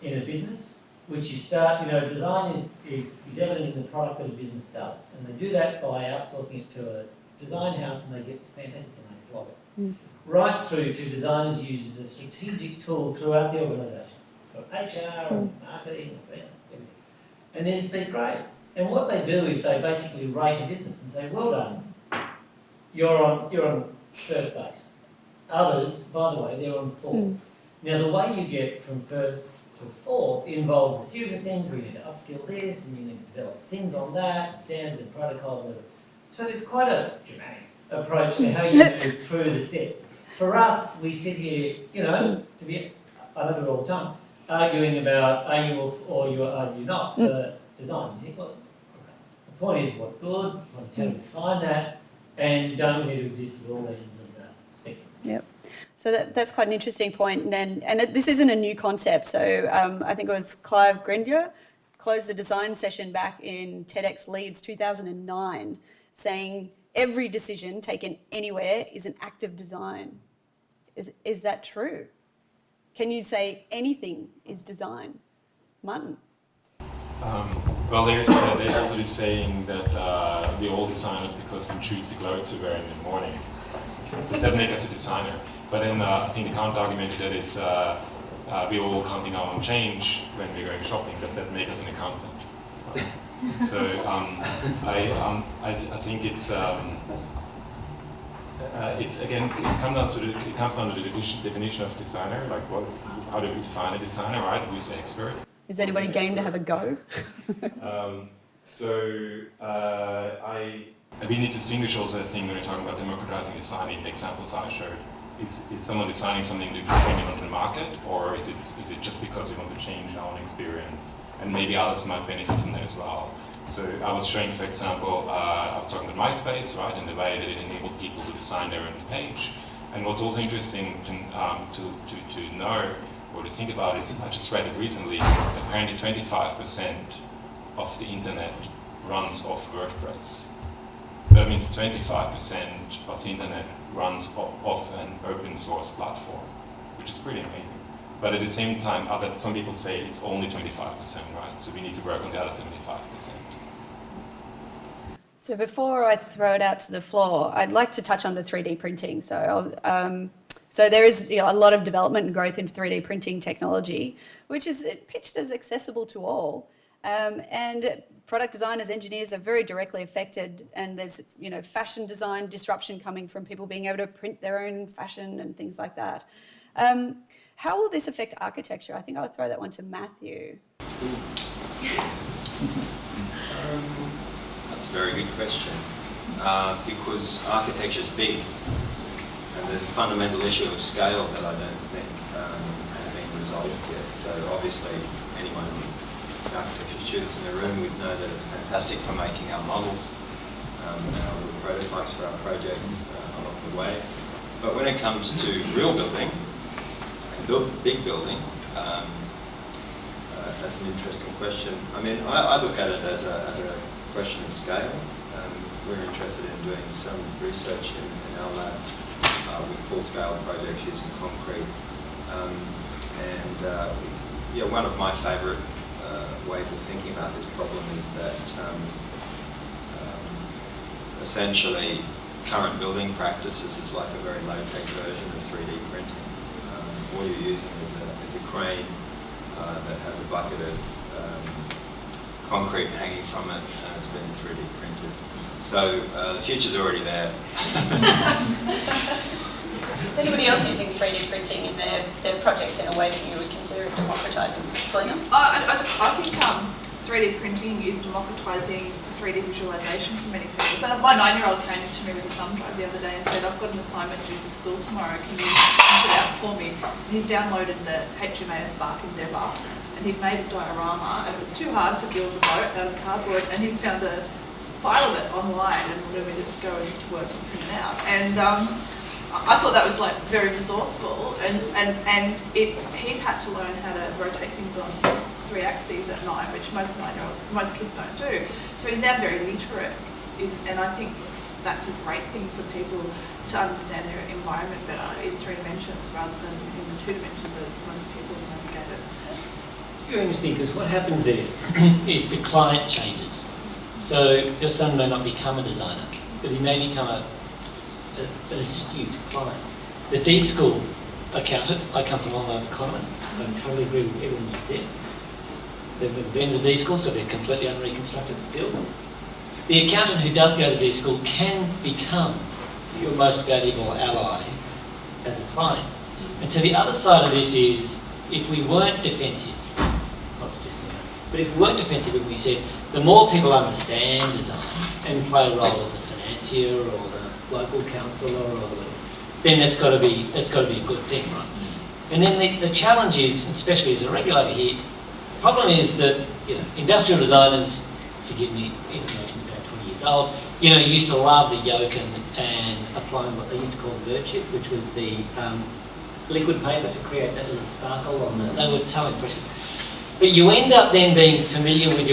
in a business, which you start, design is evident in the product that a business does. And they do that by outsourcing it to a design house, and they get fantastic and they flog it. Right through to designers use as a strategic tool throughout the organisation, for HR, or marketing, or everything. And there's these grades. And what they do is they basically rate a business and say, well done, you're on first base. Others, by the way, they're on fourth. Now, the way you get from first to fourth involves a series of things. We need to upskill this, and you need to develop things on that, standards and protocols, whatever. So there's quite a dramatic approach to how you move through the steps. For us, we sit here, I don't do it all the time, arguing about are you or are you not for design. You think, well, the point is what's good, the point is how to define that, and you don't need to exist at all ends of the spectrum. Yep. So that's quite an interesting point, and this isn't a new concept. So I think it was Clive Grendier closed the design session back in TEDx Leeds 2009, saying every decision taken anywhere is an act of design. Is that true? Can you say anything is design? Martin? Well, there's also this saying that we're all designers because we choose the clothes we wear in the morning. Does that make us a designer? But then I think the counter-argument to that is we're all counting our own change when we're going shopping. Does that make us an accountant? So I think it's again, it comes down to the definition of designer, like how do we define a designer, right? Who's the expert? Is anybody game to have a go? We need to distinguish also, I think, when we're talking about democratizing design in the examples I showed. Is someone designing something to bring it onto the market, or is it just because we want to change our own experience? And maybe others might benefit from that as well. So I was showing, for example, I was talking about MySpace, right, and the way that it enabled people to design their own page. And what's also interesting to know or to think about is, I just read it recently, apparently 25% of the internet runs off WordPress. So that means 25% of the internet runs off an open source platform, which is pretty amazing. But at the same time, some people say it's only 25%, right? So we need to work on the other 75%. So before I throw it out to the floor, I'd like to touch on the 3D printing. So there is a lot of development and growth in 3D printing technology, which is pitched as accessible to all. And product designers, engineers are very directly affected, and there's fashion design disruption coming from people being able to print their own fashion and things like that. How will this affect architecture? I think I'll throw that one to Mathew. That's a very good question, because architecture is big, and there's a fundamental issue of scale that I don't think has been resolved yet. So obviously, anyone with architecture students in the room would know that it's fantastic for making our models, our little prototypes for our projects along the way. But when it comes to real building, big building, that's an interesting question. I mean, I look at it as a question of scale. We're interested in doing some research in our lab with full-scale projects using concrete. One of my favourite ways of thinking about this problem is that essentially current building practices is like a very low-tech version of 3D printing. All you're using is a crane that has a bucket of concrete hanging from it, and it's been 3D printed. So the future's already there. Is anybody else using 3D printing in their projects in a way that you would consider democratising? Selena? I think 3D printing is democratising 3D visualisation for many people. So my 9-year-old came to me with a thumb drive the other day and said, I've got an assignment due for school tomorrow, can you print it out for me? And he downloaded the HMAS Spark Endeavour, and he'd made a diorama, and it was too hard to build a boat out of cardboard, and he found a file of it online and wanted me to go into work and print it out. And I thought that was like very resourceful, and he's had to learn how to rotate things on 3 axes at night, which most kids don't do. So he's now very literate, and I think that's a great thing for people to understand their environment better in 3 dimensions rather than in the 2 dimensions as most people navigate it. It's very interesting because what happens there is the client changes. So your son may not become a designer, but he may become an astute client. The D school accountant, I come from all over economists, I totally agree with everything you said. They've never been to D school, so they're completely unreconstructed still. The accountant who does go to D school can become your most valuable ally as a client. And so the other side of this is, if we weren't defensive, not suggesting that, but if we weren't defensive and we said, the more people understand design and play a role as the financier or the local councillor or whatever, then that's got to be a good thing, right? And then the challenge is, especially as a regulator here, the problem is that industrial designers, forgive me, information's about 20 years old, used to love the yoke and applying what they used to call virtue, which was the liquid paper to create that little sparkle on the, they were so impressive. But you end up then being familiar with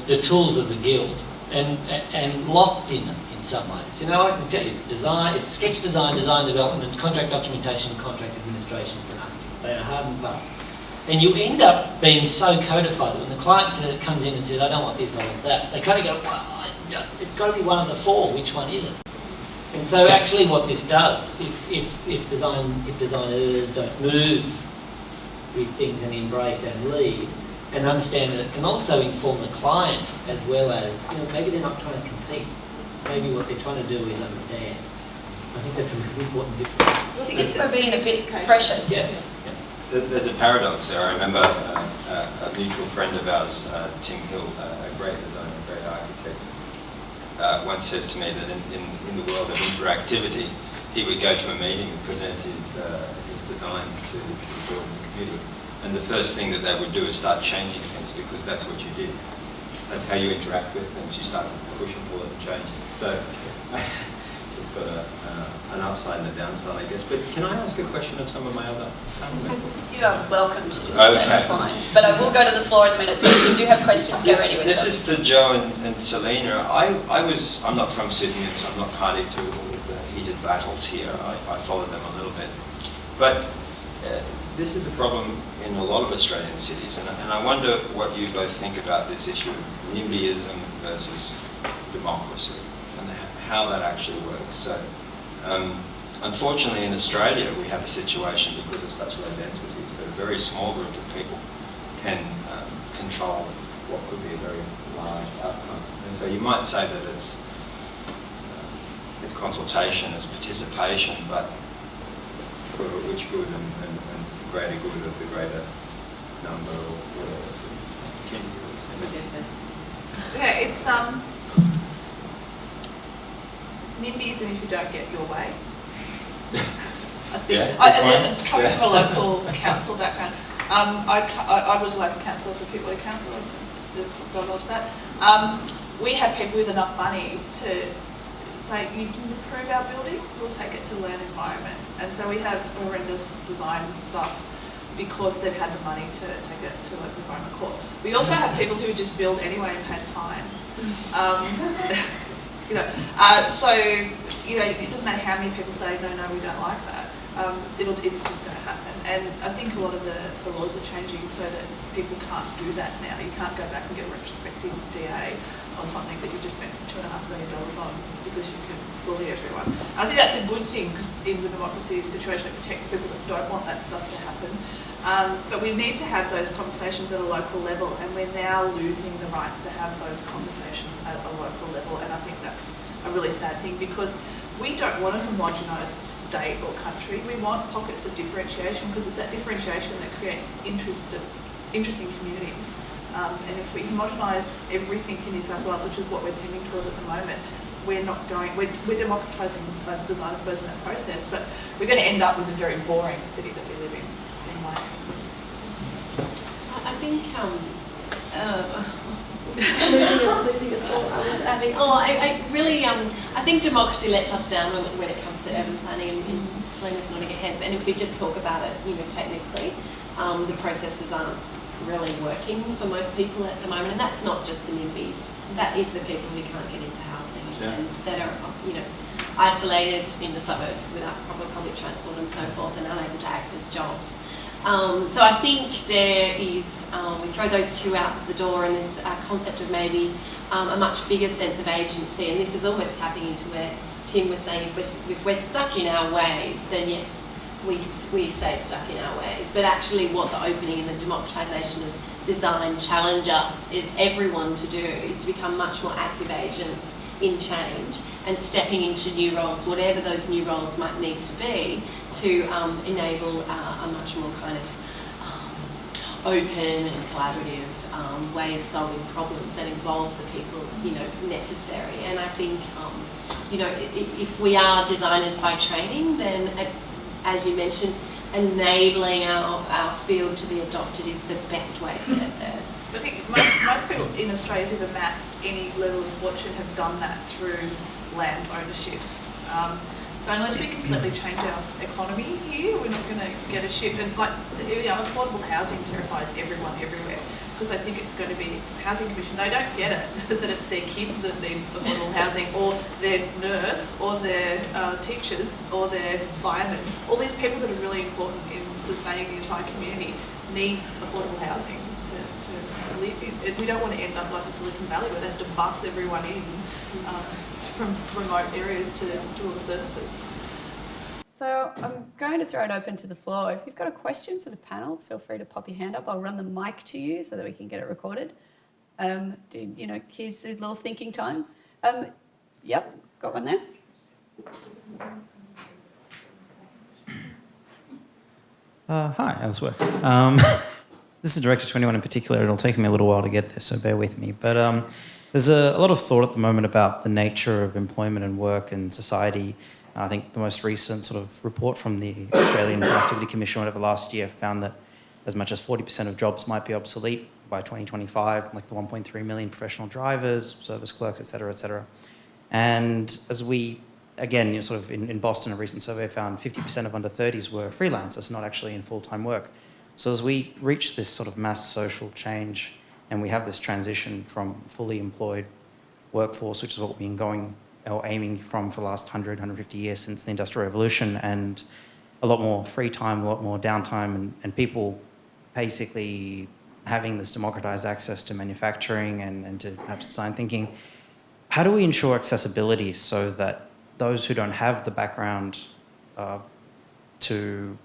the tools of the guild, and locked in them in some ways. You know, I can tell you, it's design, it's sketch design, design development, contract documentation, contract administration for an architect. They are hard and fast. And you end up being so codified that when the client comes in and says, I don't want this, I want that, they kind of go, well, it's got to be one of the four, which one is it? And so actually what this does, if designers don't move with things and embrace and lead, and understand that it can also inform the client as well as, you know, maybe they're not trying to compete. Maybe what they're trying to do is understand. I think that's an important difference. I think it's being a bit precious. Yeah. There's a paradox there. I remember a mutual friend of ours, Tim Hill, a great designer, a great architect, once said to me that in the world of interactivity, he would go to a meeting and present his designs to the building committee. And the first thing that they would do is start changing things, because that's what you did. That's how you interact with things. You start pushing forward and changing. So it's got an upside and a downside, I guess. But can I ask a question of some of my other panel members? You are welcome to do that, Okay. that's fine. But I will go to the floor in a minute, so if you do have questions, get ready with This them. is to Joe and Selena. I'm not from Sydney, and so I'm not party to all of the heated battles here. I followed them a little bit. But this is a problem in a lot of Australian cities, and I wonder what you both think about this issue of Nimbyism versus democracy, and how that actually works. So, unfortunately in Australia we have a situation, because of such low densities, that a very small group of people can control what could be a very large outcome. And so you might say that it's consultation, it's participation, but for which good and greater good of the greater number, or whatever. Okay, it's NIMBYism if you don't get your way. I think, Yeah, it's coming from a local council background. I was like a councillor for people at council, got on to that. We have people with enough money to say, you can improve our building, we'll take it to learn environment. And so we have horrendous design stuff because they've had the money to take it to local environment court. We also have people who just build anyway and pay the fine. So it doesn't matter how many people say no, we don't like that. It's just going to happen. And I think a lot of the laws are changing so that people can't do that now. You can't go back and get a retrospective DA on something that you just spent $2.5 million on because you can bully everyone. And I think that's a good thing, because in the democracy situation it protects people that don't want that stuff to happen. But we need to have those conversations at a local level, and we're now losing the rights to have those conversations at a local level, and I think that's a really sad thing, because we don't want a homogenised state or country. We want pockets of differentiation, because it's that differentiation that creates interesting communities. And if we homogenise everything in New South Wales, which is what we're tending towards at the moment, we're democratising design, I suppose, in that process, but we're going to end up with a very boring city that we live in my opinion. I think losing a thought I was having. I really I think democracy lets us down when it comes to urban planning, and Selena's nodding her head. And if we just talk about it, technically, the processes aren't really working for most people at the moment, and that's not just the NIMBYs. That is the people who can't get into housing and that are isolated in the suburbs without proper public transport and so forth, and unable to access jobs. So I think there is, we throw those two out the door, and this concept of maybe a much bigger sense of agency, and this is almost tapping into where Tim was saying, if we're stuck in our ways, then yes, we stay stuck in our ways. But actually what the opening and the democratisation of design challenge us is everyone to do is to become much more active agents in change and stepping into new roles, whatever those new roles might need to be, to enable a much more kind of open and collaborative way of solving problems that involves the people necessary. And I think if we are designers by training, then as you mentioned, enabling our field to be adopted is the best way to get there. I think most people in Australia who've amassed any level of fortune have done that through land ownership. So unless we completely change our economy here, we're not going to get a shift. And affordable housing terrifies everyone everywhere. because they think it's going to be housing commission. They don't get it, that it's their kids that need affordable housing, or their nurse, or their teachers, or their firemen. All these people that are really important in sustaining the entire community need affordable housing to live in. We don't want to end up like the Silicon Valley where they have to bus everyone in from remote areas to all the services. So I'm going to throw it open to the floor. If you've got a question for the panel, feel free to pop your hand up. I'll run the mic to you so that we can get it recorded. Here's a little thinking time. Yep, got one there. Hi, how this works. This is Director 21 in particular. It'll take me a little while to get there, so bear with me. But there's a lot of thought at the moment about the nature of employment and work and society. I think the most recent sort of report from the Australian Productivity Commission over last year found that as much as 40% of jobs might be obsolete by 2025, like the 1.3 million professional drivers, service clerks, et cetera, And as we, again, sort of in Boston, a recent survey found 50% of under 30s were freelancers, not actually in full-time work. So as we reach this sort of mass social change and we have this transition from fully employed workforce, which is what we've been aiming from for the last 100, 150 years since the Industrial Revolution, and a lot more free time, a lot more downtime, and people basically having this democratized access to manufacturing and to perhaps design thinking. How do we ensure accessibility so that those who don't have the background to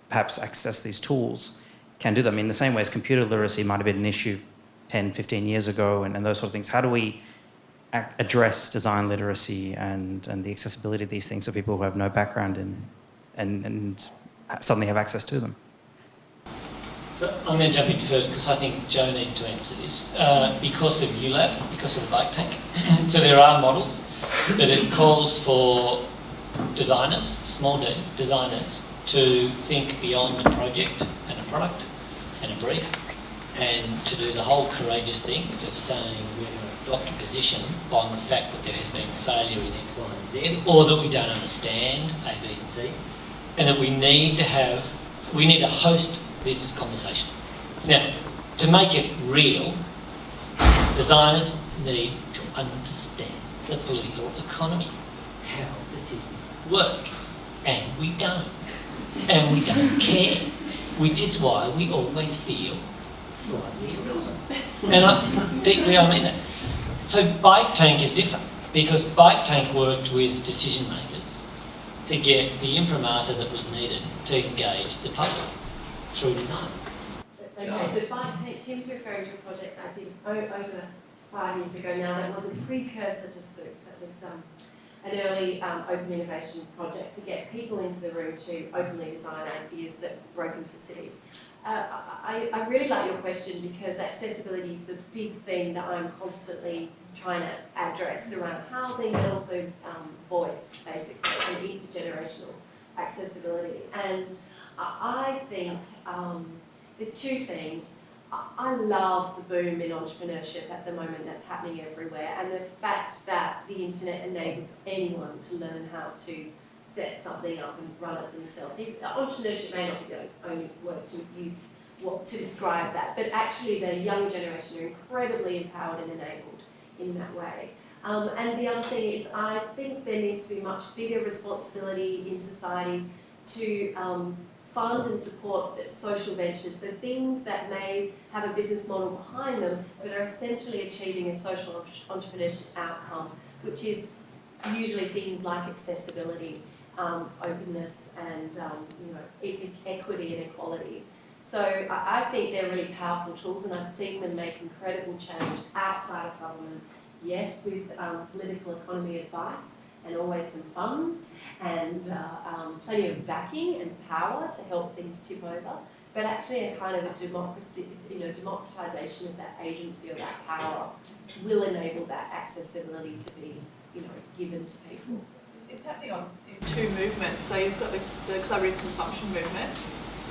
perhaps access these tools can do them? In the same way as computer literacy might have been an issue 10, 15 years ago and those sort of things. How do we address design literacy and the accessibility of these things so people who have no background and suddenly have access to them? So I'm going to jump in first because I think Jo needs to answer this. Because of ULAB, because of the bike tank. So there are models, but it calls for designers, small d designers, to think beyond a project and a product and a brief, and to do the whole courageous thing of saying we're going to adopt a position on the fact that there has been failure in X, Y, and Z, or that we don't understand A, B, and C, and that we need to host this conversation. Now, to make it real, designers need to understand the political economy, how decisions work, and we don't. And we don't care, which is why we always feel slightly irrelevant. And deeply I mean that. So Bike Tank is different because Bike Tank worked with decision makers to get the imprimatur that was needed to engage the public through design. Okay, so Bike Tank, Tim's referring to a project I did over 5 years ago now that was a precursor to SOOP. So it was an early open innovation project to get people into the room to openly design ideas that were broken for cities. I really like your question because accessibility is the big thing that I'm constantly trying to address around housing and also voice, basically, and intergenerational accessibility. And I think there's two things. I love the boom in entrepreneurship at the moment that's happening everywhere, and the fact that the internet enables anyone to learn how to set something up and run it themselves. Entrepreneurship may not be the only word to use to describe that, but actually the younger generation are incredibly empowered and enabled in that way. And the other thing is, I think there needs to be much bigger responsibility in society to fund and support social ventures, so things that may have a business model behind them but are essentially achieving a social entrepreneurship outcome, which is usually things like accessibility, openness, and equity and equality. So I think they're really powerful tools, and I've seen them make incredible change outside of government. Yes, with political economy advice and always some funds and plenty of backing and power to help things tip over, but actually a kind of a democracy, democratization of that agency or that power will enable that accessibility to be, given to people. It's happening in two movements. So you've got the collaborative consumption movement,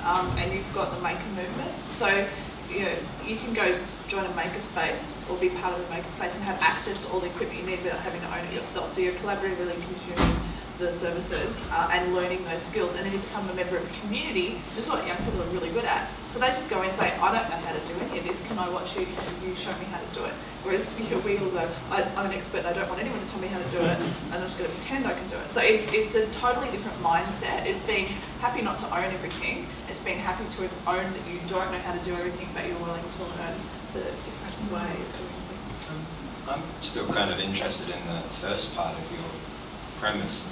and you've got the maker movement. So you can go join a makerspace or be part of a makerspace and have access to all the equipment you need without having to own it yourself. So you're collaboratively consuming the services and learning those skills, and then you become a member of a community. This is what young people are really good at. So they just go and say, I don't know how to do any of this, can I watch you, can you show me how to do it? Whereas we all go, I'm an expert and I don't want anyone to tell me how to do it, and I'm just going to pretend I can do it. So it's a totally different mindset. It's being happy not to own everything. It's being happy to own that you don't know how to do everything, but you're willing to learn. It's a different way of doing things. I'm still kind of interested in the first part of your premise,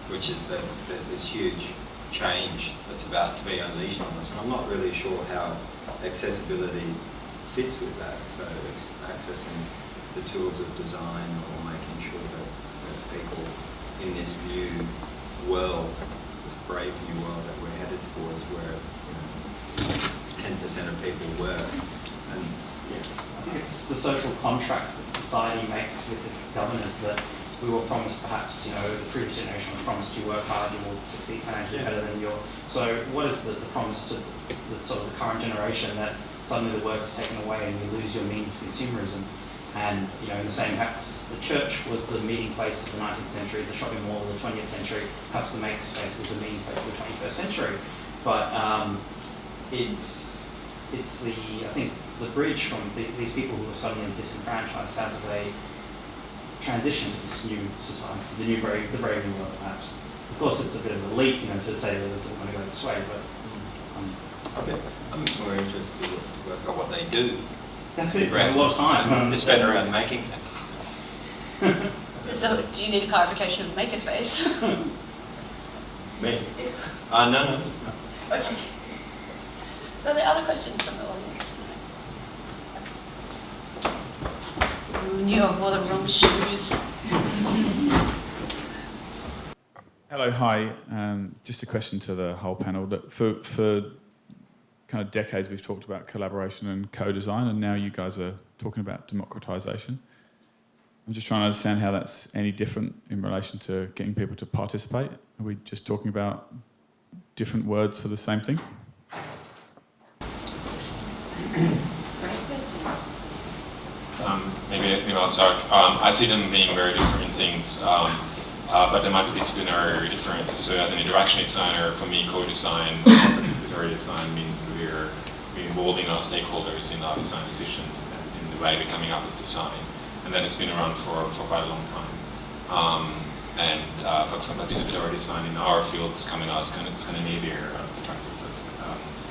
which is that there's this huge change that's about to be unleashed on us. And I'm not really sure how accessibility fits with that. So it's accessing the tools of design or making sure that people in this new world, this brave new world that we're headed towards, where 10% of people work. And I think it's the social contract that society makes with its governors that we were promised, perhaps, the previous generation was promised you work hard, you will succeed financially better than your. So what is the promise to the sort of the current generation that suddenly the work is taken away and you lose your means of consumerism? And in the same, perhaps the church was the meeting place of the 19th century, the shopping mall of the 20th century, perhaps the makerspace is the meeting place of the 21st century. But it's I think the bridge from these people who are suddenly disenfranchised, how do they transition to this new society, the brave new world, perhaps? Of course, it's a bit of a leap, to say that it's all going to go this way, but I'm more interested to work out what they do. that's it. A lot of time. They spend around making things. So do you need a clarification of makerspace? Me? No, it's not. Okay. Are there other questions from the audience tonight? You have all the wrong shoes. Hello, hi. Just a question to the whole panel. That for kind of decades we've talked about collaboration and co-design, and now you guys are talking about democratization. I'm just trying to understand how that's any different in relation to getting people to participate. Are we just talking about different words for the same thing? Great question. Maybe I'll start. I see them being very different things, but there might be disciplinary differences. So as an interaction designer, for me, co-design, participatory design means we're involving our stakeholders in our design decisions and in the way we're coming up with design. And that has been around for quite a long time. For example, participatory design in our field is coming out of Scandinavia, the practices,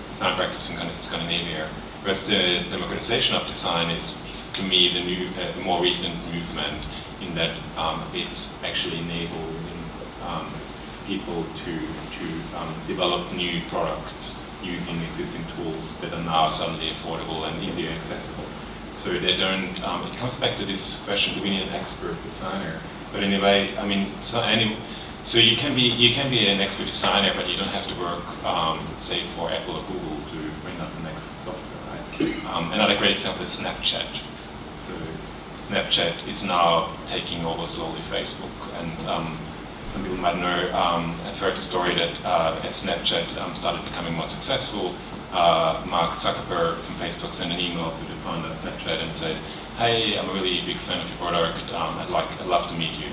design practice in Scandinavia. Whereas the democratization of design is, to me, is a more recent movement in that it's actually enabling people to develop new products using existing tools that are now suddenly affordable and easier accessible. So they don't. It comes back to this question: do we need an expert designer? But in a way, so you can be an expert designer, but you don't have to work, say, for Apple or Google to bring up the next software, right? Another great example is Snapchat. So Snapchat is now taking over slowly Facebook, and some people might know. I've heard the story that as Snapchat started becoming more successful, Mark Zuckerberg from Facebook sent an email to the founder of Snapchat and said, "Hey, I'm a really big fan of your product. I'd love to meet you."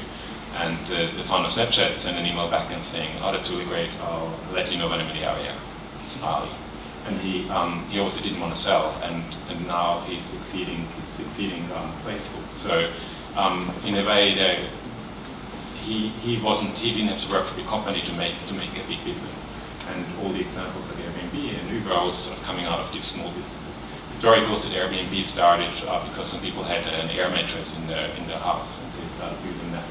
And the founder of Snapchat sent an email back and saying, "Oh, that's really great. I'll let you know when I'm in the area." It's Bali. And he obviously didn't want to sell, and now he's succeeding Facebook. So in a way, he didn't have to work for a big company to make a big business. And all the examples of Airbnb and Uber are also sort of coming out of these small businesses. The story goes that Airbnb started because some people had an air mattress in their house, and they started using that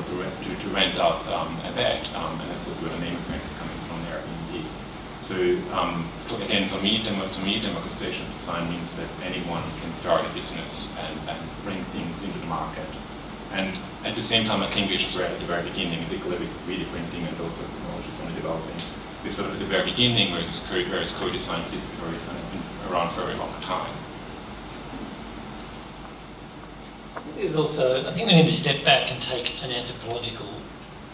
to rent out a bed, and that's also where the name is coming from, Airbnb. So again, for me, democratization of design means that anyone can start a business and bring things into the market. And at the same time, I think we're just right at the very beginning, particularly with 3D printing and those sort of technologies only developing. We're sort of at the very beginning, whereas co-design, participatory design has been around for a very long time. There's also, I think we need to step back and take an anthropological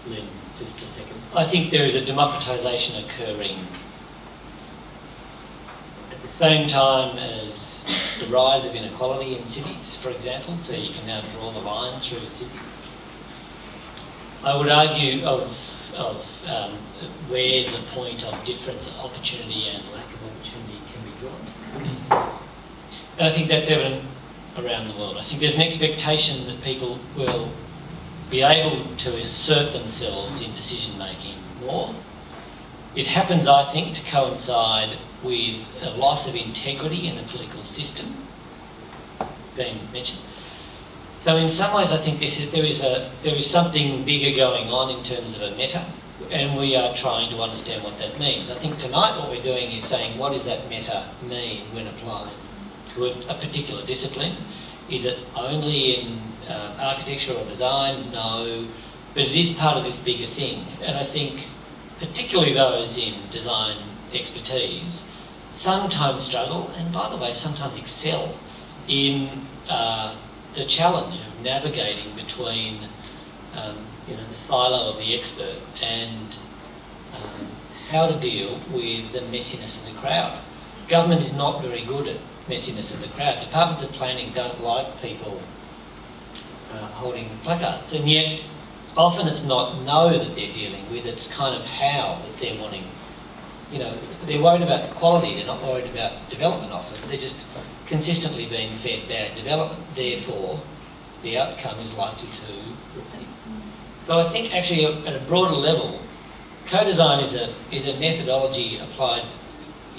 lens just for a second. I think there is a democratization occurring at the same time as the rise of inequality in cities, for example, so you can now draw the line through a city. I would argue of where the point of difference, opportunity and lack of opportunity can be drawn. And I think that's evident around the world. I think there's an expectation that people will be able to assert themselves in decision making more. It happens, I think, to coincide with a loss of integrity in the political system being mentioned. So in some ways I think there is something bigger going on in terms of a meta, and we are trying to understand what that means. I think tonight what we're doing is saying, what does that meta mean when applied to a particular discipline? Is it only in architecture or design? No, but it is part of this bigger thing. And I think particularly those in design expertise sometimes struggle, and by the way, sometimes excel in the challenge of navigating between the silo of the expert and how to deal with the messiness of the crowd. Government is not very good at messiness of the crowd. Departments of planning don't like people holding placards, and yet often it's not know that they're dealing with, it's kind of how that they're wanting. They're worried about the quality, they're not worried about development often. They're just consistently being fed bad development, therefore the outcome is likely to repeat. So I think actually at a broader level, co-design is a methodology applied,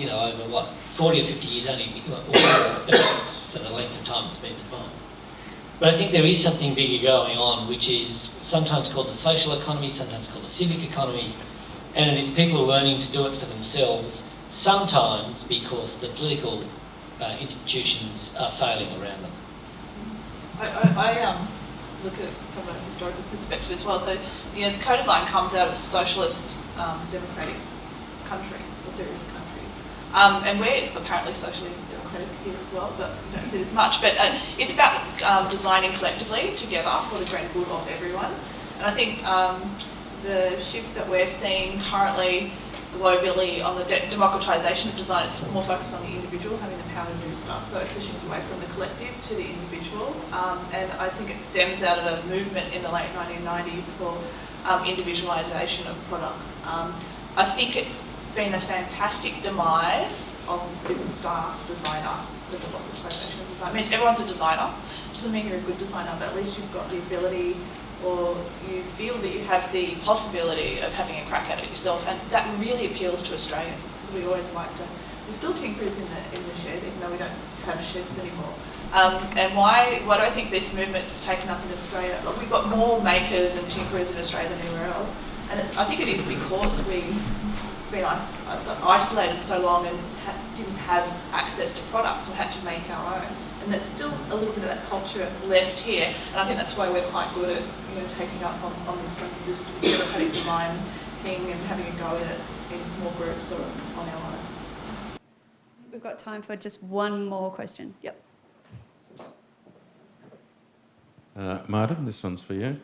over 40 or 50 years only, for the length of time it's been defined. But I think there is something bigger going on, which is sometimes called the social economy, sometimes called the civic economy, and it is people learning to do it for themselves, sometimes because the political institutions are failing around them. I look at it from a historical perspective as well. So, the co-design comes out of a socialist democratic country, or series of countries. And where it's apparently socially democratic here as well, but you don't see it as much. But it's about designing collectively together for the grand good of everyone. And I think the shift that we're seeing currently globally on the democratization of design is more focused on the individual having the power to do stuff. So it's a shift away from the collective to the individual. And I think it stems out of a movement in the late 1990s for individualisation of products. I think it's been a fantastic demise of the superstar designer, the democratisation of design. It means everyone's a designer. It doesn't mean you're a good designer, but at least you've got the ability, or you feel that you have the possibility of having a crack at it yourself, and that really appeals to Australians, because we always like to. We're still tinkerers in the shed, even though we don't have sheds anymore. And why do I think this movement's taken up in Australia? Look, we've got more makers and tinkerers in Australia than anywhere else, and I think it is because we've been isolated so long and didn't have access to products, so had to make our own. And there's still a little bit of that culture left here, and I think that's why we're quite good at taking up on this democratic design thing and having a go at it in small groups or on our own. We've got time for just one more question. Yep. Martin, this one's for you.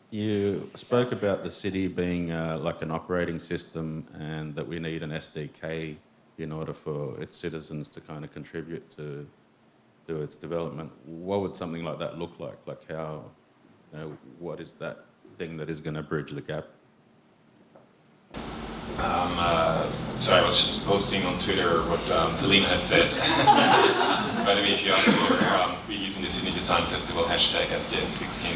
You spoke about the city being like an operating system, and that we need an SDK in order for its citizens to kind of contribute to its development. What would something like that look like? Like how, what is that thing that is going to bridge the gap? So I was just posting on Twitter what Selena had said. By the way, if you're on Twitter, we're using the Sydney Design Festival hashtag SDF16.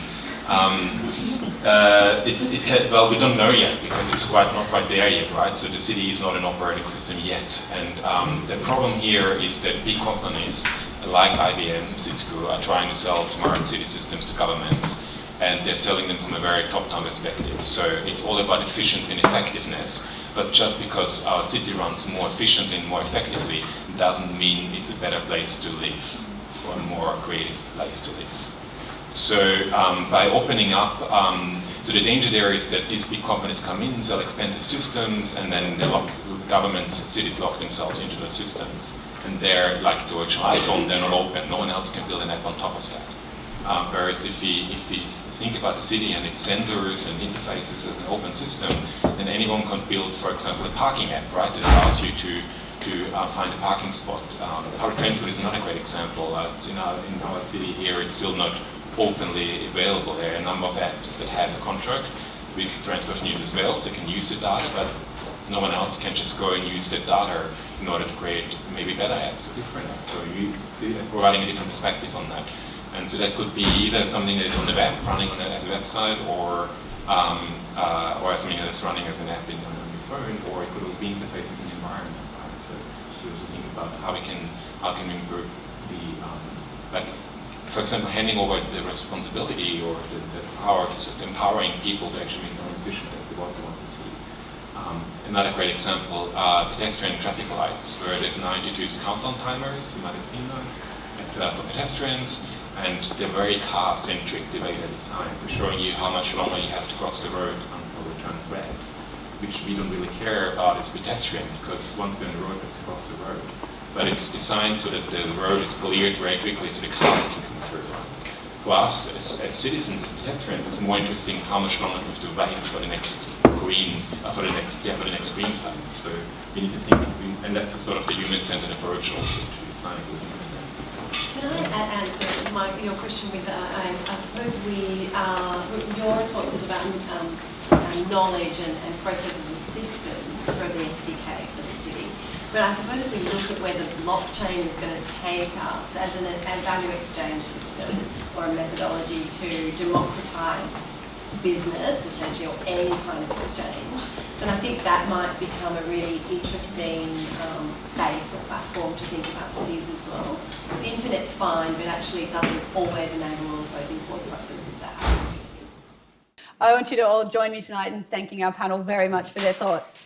Well, we don't know yet because it's not quite there yet, right? So the city is not an operating system yet. And the problem here is that big companies like IBM, Cisco, are trying to sell smart city systems to governments, and they're selling them from a very top-down perspective. So it's all about efficiency and effectiveness. But just because our city runs more efficiently and more effectively doesn't mean it's a better place to live or a more creative place to live. So by opening up, so the danger there is that these big companies come in, sell expensive systems, and then governments, cities lock themselves into those systems. And they're like Deutsche iPhone, they're not open. No one else can build an app on top of that. Whereas if we think about the city and its sensors and interfaces as an open system, then anyone can build, for example, a parking app, right, that allows you to find a parking spot. Public transport is another great example. In our city here, it's still not openly available. There are a number of apps that have a contract with transport news as well, so they can use the data, but no one else can just go and use that data in order to create maybe better apps or different apps. So you're providing a different perspective on that. And so that could be either something that is on the web, running on as a website, or something that is running as an app on your phone, or it could also be interfaces in the environment. Right? So we also think about how can we improve the like, for example, handing over the responsibility or the power, empowering people to actually make their own decisions as to what they want to see. Another great example, pedestrian traffic lights, where they've now introduced countdown timers, you might have seen those, for pedestrians, and they're very car-centric, the way they're designed. We're showing you how much longer you have to cross the road until it turns red, which we don't really care about as pedestrian, because once we're on the road, we have to cross the road. But it's designed so that the road is cleared very quickly so the cars can come through. Right? For us, as citizens, as pedestrians, it's more interesting how much longer we have to wait for the next green, for the next green fence. So we need to think, and that's a sort of the human-centered approach also to designing the human fences. Can I answer your question with, I suppose your response was about knowledge and processes and systems for the SDK for the city. But I suppose if we look at where the blockchain is going to take us as a value exchange system or a methodology to democratise business, essentially, or any kind of exchange, then I think that might become a really interesting base or platform to think about cities as well. Because the internet's fine, but actually it doesn't always enable all of those important processes that happen in the city. I want you to all join me tonight in thanking our panel very much for their thoughts.